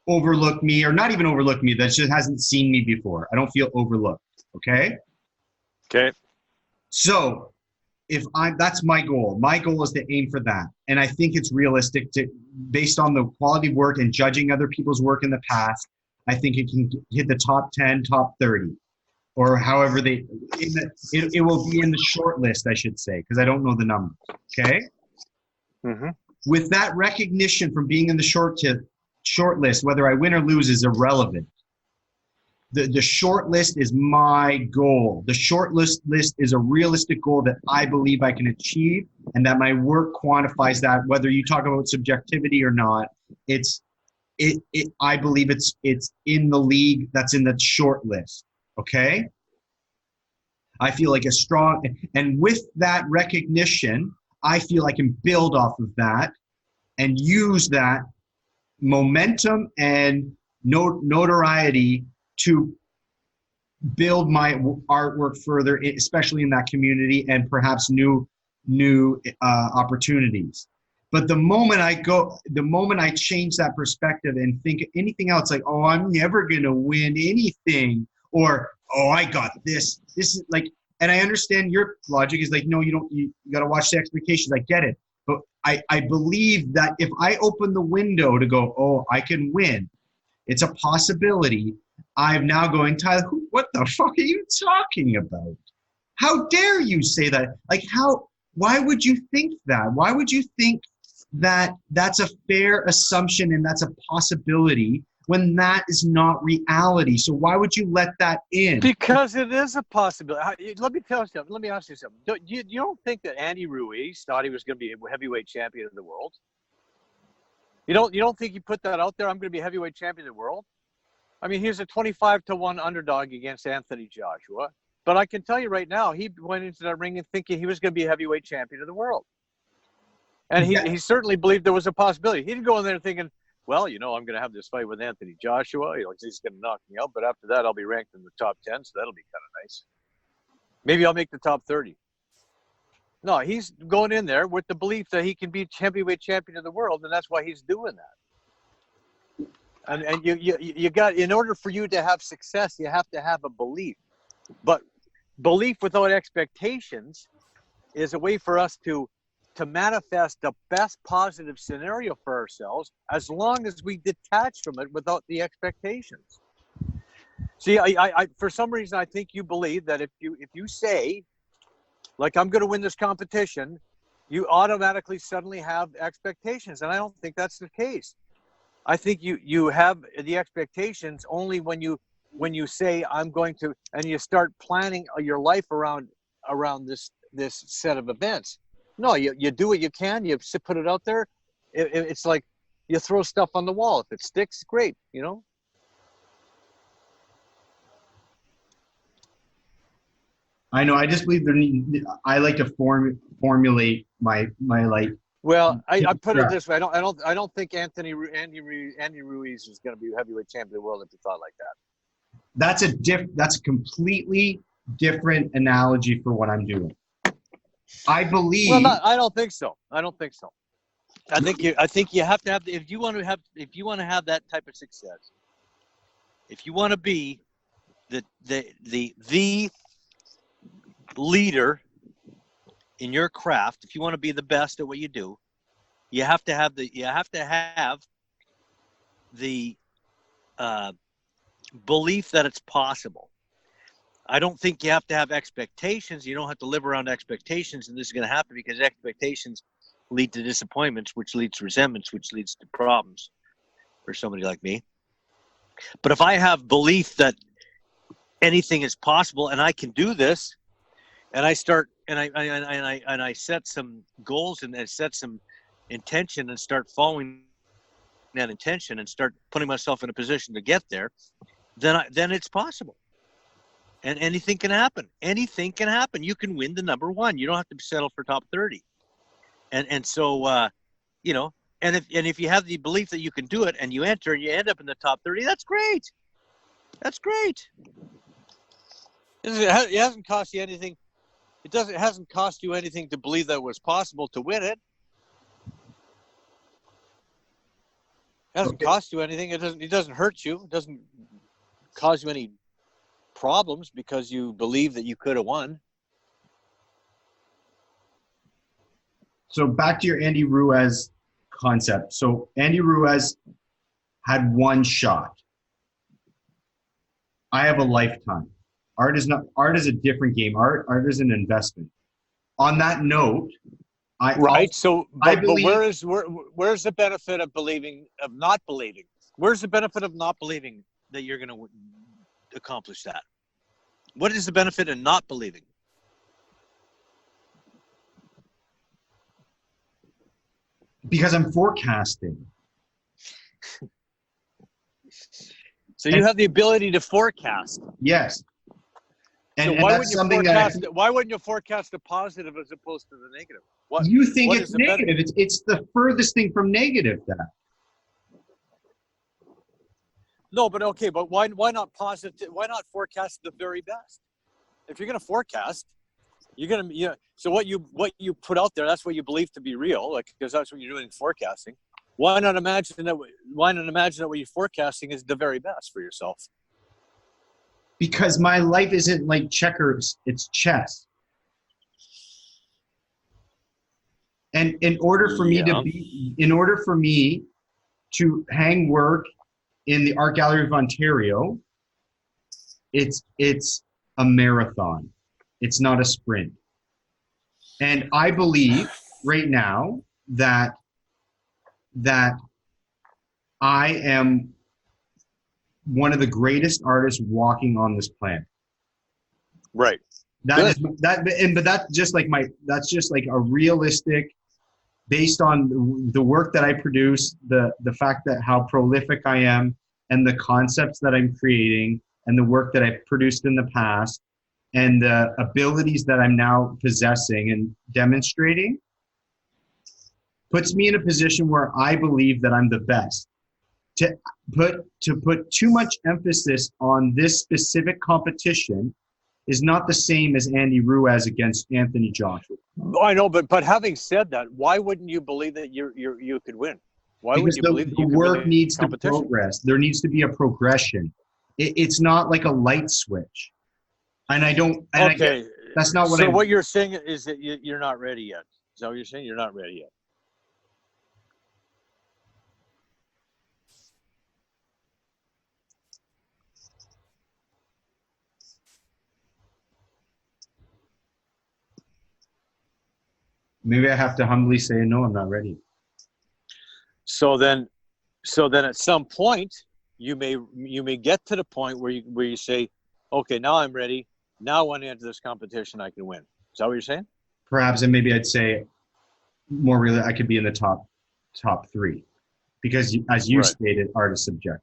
overlooked me, or not even overlooked me, that just hasn't seen me before. I don't feel overlooked. Okay. So that's my goal. My goal is to aim for that. And I think it's realistic based on the quality of work and judging other people's work in the past, I think it can hit the top 10, top 30, or however it will be in the short list, I should say, because I don't know the numbers. Okay. Mm-hmm. With that recognition from being in the short list, whether I win or lose is irrelevant. The short list is my goal. The short list is a realistic goal that I believe I can achieve, and that my work quantifies that. Whether you talk about subjectivity or not, I believe it's in the league that's in the short list. Okay. I feel like and with that recognition, I feel I can build off of that and use that momentum and notoriety to build my artwork further, especially in that community, and perhaps new opportunities. But the moment I change that perspective and think anything else, like, oh, I'm never going to win anything, or, oh, I got this. This is like, and I understand your logic is like, no, you got to watch the expectations. I get it. But I believe that if I open the window to go, oh, I can win, it's a possibility. I'm now going, Tyler, what the fuck are you talking about? How dare you say that? Like, why would you think that? Why would you think that that's a fair assumption and that's a possibility when that is not reality? So why would you let that in? Because it is a possibility. Let me tell you something. Let me ask you something. You don't think that Andy Ruiz thought he was going to be a heavyweight champion of the world? You don't think he put that out there? I'm going to be heavyweight champion of the world. I mean, he was a 25-1 underdog against Anthony Joshua. But I can tell you right now, he went into that ring and thinking he was going to be a heavyweight champion of the world. And he certainly believed there was a possibility. He didn't go in there thinking, well, I'm going to have this fight with Anthony Joshua. He's going to knock me out, but after that, I'll be ranked in the top 10, so that'll be kind of nice. Maybe I'll make the top 30. No, he's going in there with the belief that he can be heavyweight champion of the world, and that's why he's doing that. And you got, in order for you to have success, you have to have a belief. But belief without expectations is a way for us to manifest the best positive scenario for ourselves, as long as we detach from it without the expectations. See, I for some reason, I think you believe that if you say, like, I'm going to win this competition, you automatically suddenly have expectations. And I don't think that's the case. I think you have the expectations only when you say, I'm going to, and you start planning your life around this set of events. No, you do what you can. You put it out there. It's like you throw stuff on the wall. If it sticks, great, I know. I just believe I like to formulate my like. Well, I put it this way. I don't think Andy Ruiz is going to be heavyweight champion of the world if you thought like that. That's a completely different analogy for what I'm doing. I believe. Well, I don't think so. I think you have to have, if you want to have that type of success, if you want to be the leader in your craft, if you want to be the best at what you do, you have to have the belief that it's possible. I don't think you have to have expectations. You don't have to live around expectations, and this is going to happen because expectations lead to disappointments, which leads to resentments, which leads to problems for somebody like me. But if I have belief that anything is possible and I can do this, and I start and I set some goals and I set some intention and start following that intention and start putting myself in a position to get there, then it's possible. And anything can happen. Anything can happen. You can win the number one. You don't have to settle for top 30. And so, and if you have the belief that you can do it and you enter and you end up in the top 30, that's great. That's great. It hasn't cost you anything. It hasn't cost you anything to believe that it was possible to win it. It hasn't cost you anything. It doesn't hurt you. It doesn't cause you any problems because you believe that you could have won. So back to your Andy Ruiz concept. So Andy Ruiz had one shot. I have a lifetime. Art is a different game. Art is an investment. On that note, but where's the benefit of not believing? Where's the benefit of not believing that you're going to accomplish that? What is the benefit of not believing? Because I'm forecasting. So you have the ability to forecast. Yes. And, so why wouldn't you forecast the positive as opposed to the negative? You think it's negative. It's the furthest thing from negative, that. No, but okay, but why not positive? Why not forecast the very best? If you're going to forecast, you're going to so what you put out there, that's what you believe to be real, like, because that's what you're doing in forecasting. Why not imagine that what you're forecasting is the very best for yourself? Because my life isn't like checkers, it's chess. And in order for me to hang work in the Art Gallery of Ontario, it's a marathon. It's not a sprint. And I believe right now that I am one of the greatest artists walking on this planet. Right. That's just like a realistic, based on the work that I produce, the fact that how prolific I am, and the concepts that I'm creating, and the work that I've produced in the past, and the abilities that I'm now possessing and demonstrating, puts me in a position where I believe that I'm the best. to put too much emphasis on this specific competition is not the same as Andy Ruiz against Anthony Joshua. I know, but having said that, why wouldn't you believe that you could win? Why Because wouldn't you believe that the you could work win needs the to competition? progress. There needs to be a progression. It's not like a light switch. And I don't. And Okay, that's not what so I. what you're saying is that you're not ready yet. Is that what you're saying? You're not ready yet. Maybe I have to humbly say, no, I'm not ready. So then at some point you may get to the point where you say, okay, now I'm ready. Now when I enter this competition, I can win. Is that what you're saying? Perhaps, and maybe I'd say more really, I could be in the top three, because as you stated, art is subjective.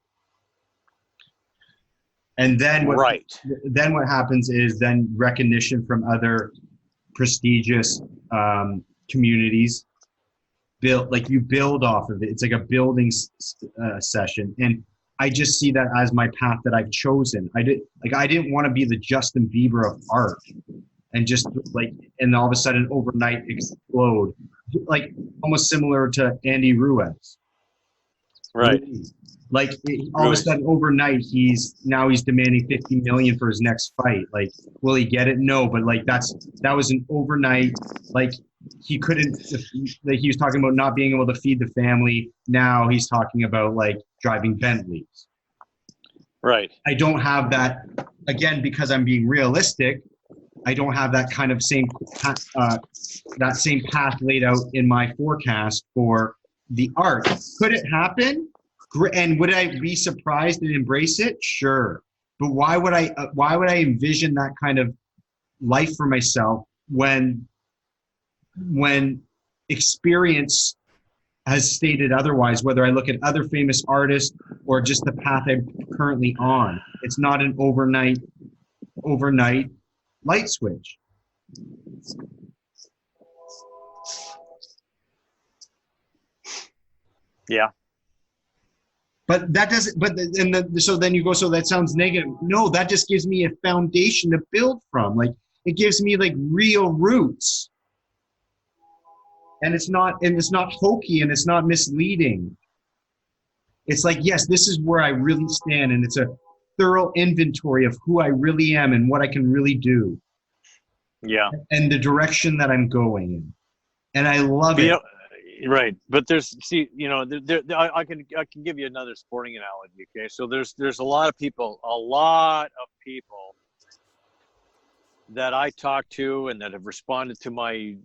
And then what happens is then recognition from other prestigious communities you build off of it. It's like a building session, and I just see that as my path that I've chosen. I didn't want to be the Justin Bieber of art and just and all of a sudden overnight explode, like almost similar to Andy Ruiz. Right. Like all of a sudden overnight he's demanding $50 million for his next fight. Like, will he get it? No, but that was an overnight, he couldn't, he was talking about not being able to feed the family. Now he's talking about driving Bentleys. Right. I don't have that, again, because I'm being realistic. I don't have that kind of same path laid out in my forecast for the art. Could it happen? And would I be surprised and embrace it? Sure. But why would I envision that kind of life for myself when experience has stated otherwise, whether I look at other famous artists or just the path I'm currently on? It's not an overnight light switch. Yeah. But that doesn't, so then you go, so that sounds negative. No, that just gives me a foundation to build from. It gives me real roots. And it's not hokey and it's not misleading. It's yes, this is where I really stand, and it's a thorough inventory of who I really am and what I can really do. Yeah. And the direction that I'm going in. And I love it. Right, but I can give you another sporting analogy. Okay, so there's a lot of people that I talk to and that have responded to my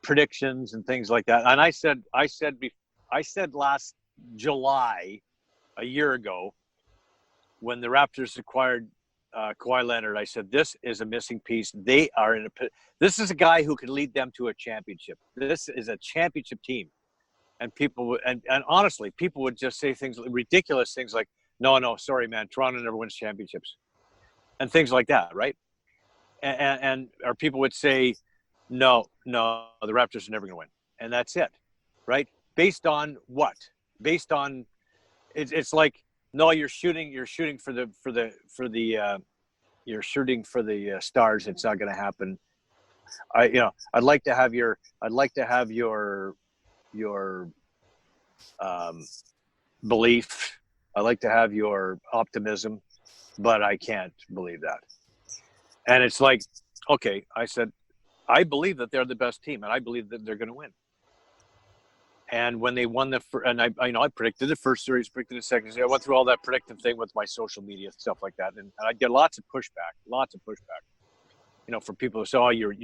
predictions and things like that. And I said last July, a year ago, when the Raptors acquired Kawhi Leonard, I said, this is a missing piece. This is a guy who can lead them to a championship. This is a championship team. And and honestly, people would just say ridiculous things like, no, sorry, man, Toronto never wins championships. And things like that, right? Or people would say, no, the Raptors are never going to win. And that's it, right? Based on what? Based on, it's like, no, you're shooting for the stars. It's not going to happen. I'd like to have your belief. I like to have your optimism, but I can't believe that. And it's like, okay, I said, I believe that they're the best team, and I believe that they're going to win. And when they won I predicted the first series, predicted the second series. I went through all that predictive thing with my social media stuff like that, and I'd get lots of pushback. From people who say, "Oh, you're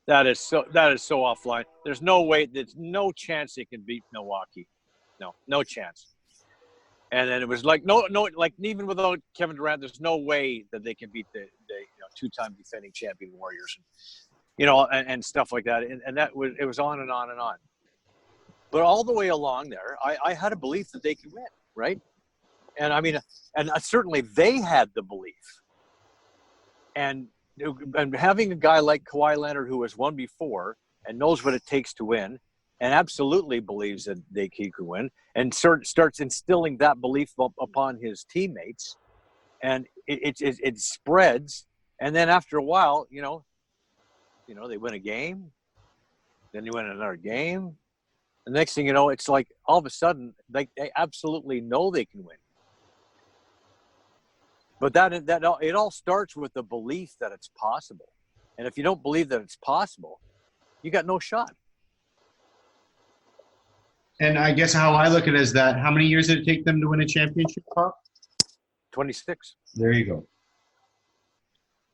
that is so offline." There's no way. There's no chance they can beat Milwaukee. No chance. And then it was no, even without Kevin Durant, there's no way that they can beat the two-time defending champion Warriors, and stuff like that. And it was on and on and on. But all the way along there, I had a belief that they could win, right? And I mean, and certainly they had the belief. And having a guy like Kawhi Leonard, who has won before and knows what it takes to win, and absolutely believes that he could win, and starts instilling that belief upon his teammates, and it spreads, and then after a while, they win a game, then they win another game. The next thing you know, it's like all of a sudden they absolutely know they can win. But it all starts with the belief that it's possible. And if you don't believe that it's possible, you got no shot. And I guess how I look at it is that how many years did it take them to win a championship, Pop? 26. There you go.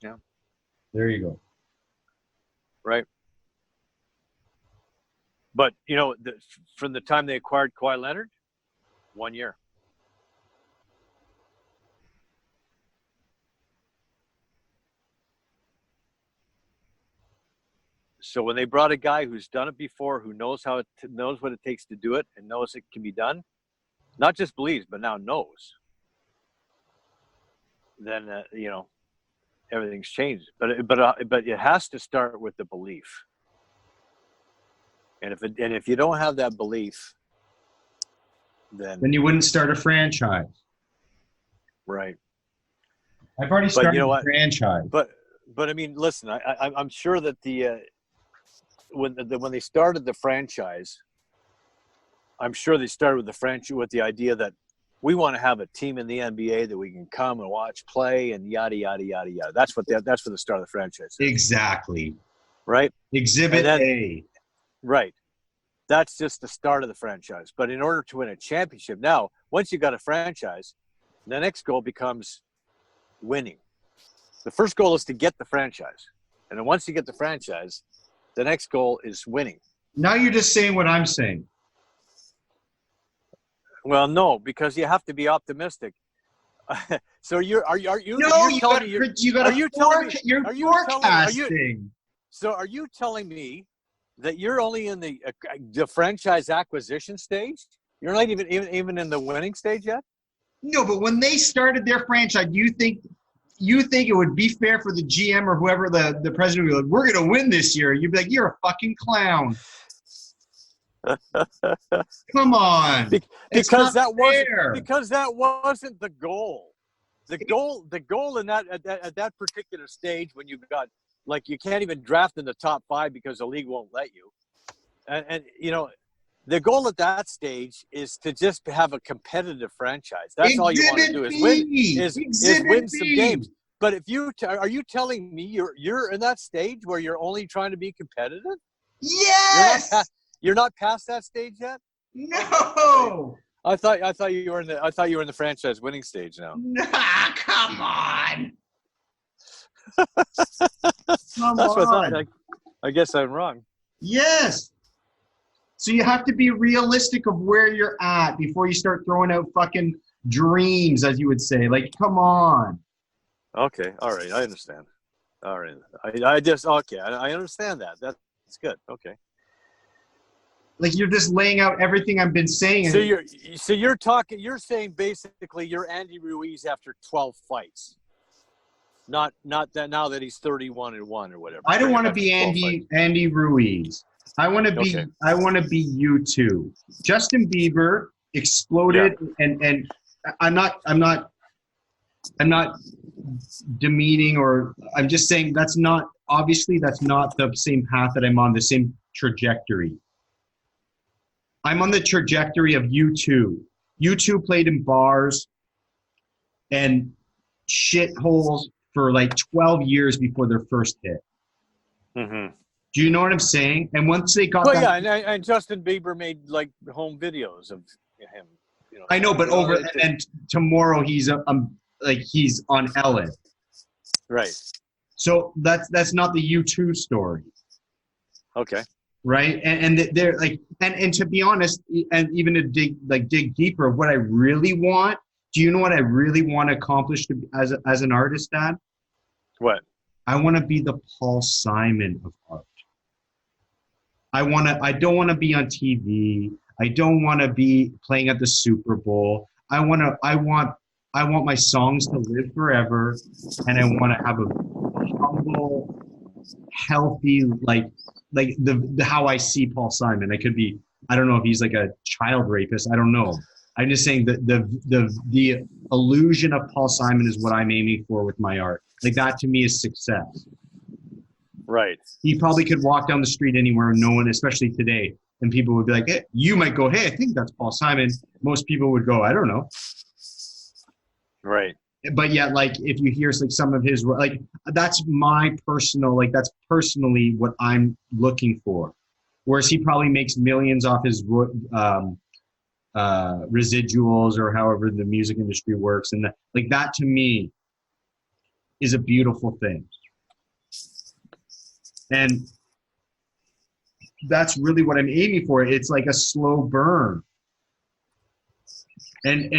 Yeah. There you go. Right. But, from the time they acquired Kawhi Leonard, 1 year. So when they brought a guy who's done it before, who knows knows what it takes to do it, and knows it can be done, not just believes, but now knows, then everything's changed. But it has to start with the belief. And if you don't have that belief, then you wouldn't start a franchise. Right. I've already started a franchise. But I mean, listen, I'm sure that when they started the franchise, I'm sure they started with the franchise with the idea that we want to have a team in the NBA that we can come and watch play and yada yada yada yada. That's for the start of the franchise. Exactly. Right. Exhibit A. Right. That's just the start of the franchise. But in order to win a championship, now once you got a franchise, the next goal becomes winning. The first goal is to get the franchise, and then once you get the franchise, the next goal is winning. Now you're just saying what I'm saying. Well, no, because you have to be optimistic. So you're forecasting. So are you telling me that you're only in the franchise acquisition stage? You're not even in the winning stage yet? No, but when they started their franchise, you think it would be fair for the GM or whoever the president would be like, we're going to win this year? You'd be like, you're a fucking clown. Come on. Because that wasn't the goal. The goal in that at that particular stage, when you've got, like, you can't even draft in the top 5 because the league won't let you. And the goal at that stage is to just have a competitive franchise. That's all you want to do is win some games. But if are you telling me you're in that stage where you're only trying to be competitive? Yes. You're not past that stage yet? No. I thought you were in the franchise winning stage now. Nah, come on. I guess I'm wrong. Yes. So you have to be realistic of where you're at before you start throwing out fucking dreams, as you would say. Like, come on. Okay. All right. I understand. All right. I understand that. That's good. Okay. Like, you're just laying out everything I've been saying. So you're saying basically you're Andy Ruiz after 12 fights. Not that now that he's 31-1 or whatever. I don't want to be Andy Ruiz. I want to be U2. Justin Bieber exploded, and I'm not demeaning, or I'm just saying that's not the same path that I'm on, the same trajectory. I'm on the trajectory of U2. U2 played in bars and shitholes for like 12 years before their first hit. Mm-hmm. Do you know what I'm saying? And once they got and Justin Bieber made like home videos of him. I know, but and tomorrow he's he's on Ellen. Right. So that's not the U2 story. Okay. Right, and they're like, and to be honest, and even to dig deeper, what I really want. Do you know what I really want to accomplish as an artist, Dad? What? I want to be the Paul Simon of art. I don't want to be on TV. I don't want to be playing at the Super Bowl. I want my songs to live forever, and I want to have a humble, healthy, like the how I see Paul Simon. I could be, I don't know if he's like a child rapist. I don't know. I'm just saying that the illusion of Paul Simon is what I'm aiming for with my art. Like that to me is success. Right. He probably could walk down the street anywhere and no one, especially today, and people would be like, hey, you might go, hey, I think that's Paul Simon. Most people would go, I don't know. Right. But yet, like, if you hear like some of his, like, that's my personal, like, that's personally what I'm looking for. Whereas he probably makes millions off his residuals or however the music industry works. And like that to me is a beautiful thing. And that's really what I'm aiming for. It's like a slow burn. And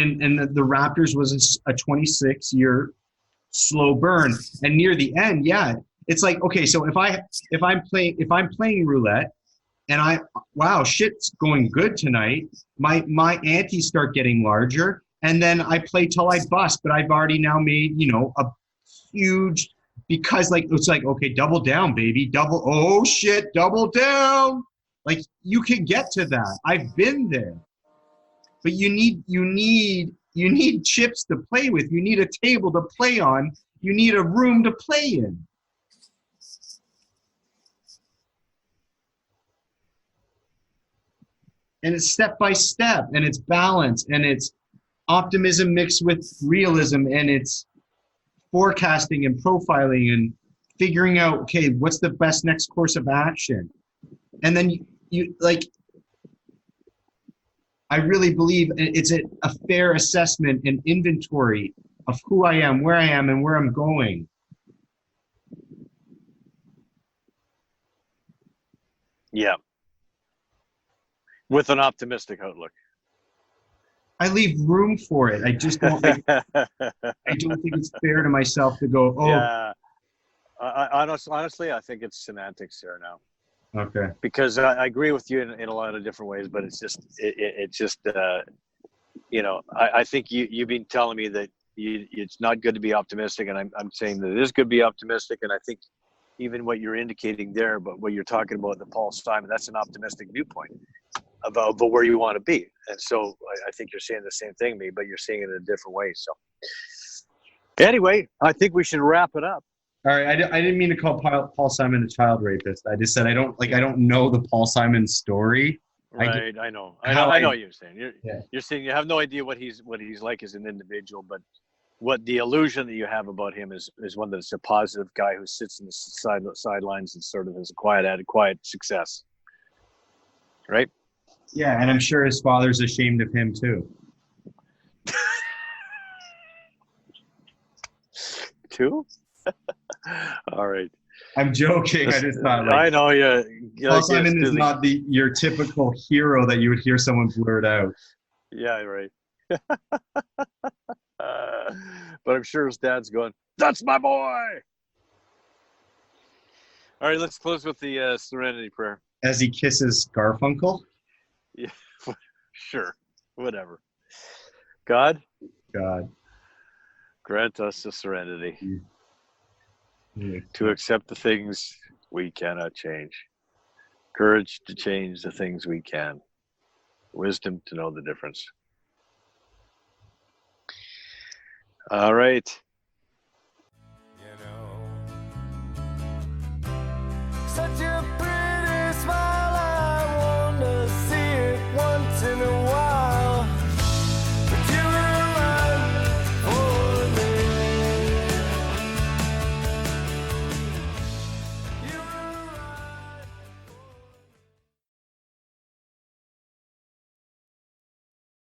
the Raptors was a 26-year slow burn. And near the end, yeah, it's like, okay, so if I'm playing roulette and wow, shit's going good tonight, my antes start getting larger, and then I play till I bust, but I've already now made, a huge, because like it's like, okay, double down, baby, oh shit, double down. Like you can get to that. I've been there. But you need chips to play with. You need a table to play on. You need a room to play in. And it's step by step, and it's balance, and it's optimism mixed with realism, and it's forecasting and profiling and figuring out, okay, what's the best next course of action? And then you like, I really believe it's a fair assessment and inventory of who I am, and where I'm going. Yeah. With an optimistic outlook. I leave room for it. I just don't. I don't think it's fair to myself to go, oh. Yeah. Honestly, I think it's semantics here now. Okay. Because I agree with you in a lot of different ways, but it's just I think you've been telling me that it's not good to be optimistic, and I'm saying that it is good to be optimistic, and I think even what you're indicating there, but what you're talking about the Paul Simon, that's an optimistic viewpoint about where you want to be, and so I think you're saying the same thing, me, but you're seeing it in a different way. So anyway, I think we should wrap it up. All right, I didn't mean to call Paul Simon a child rapist. I just said I don't know the Paul Simon story. Right, I know what you're saying. You're saying you have no idea what he's like as an individual, but what the illusion that you have about him is one that's a positive guy who sits in the sidelines and sort of has a quiet success, right? Yeah, and I'm sure his father's ashamed of him too. Too? All right. I'm joking. I just thought, like, I know, yeah. Paul Simon is not your typical hero that you would hear someone blurt out. Yeah, right. But I'm sure his dad's going, "That's my boy." All right, let's close with the Serenity Prayer. As he kisses Garfunkel? Yeah, sure. Whatever. God, grant us the serenity to accept the things we cannot change, courage to change the things we can, wisdom to know the difference. All right.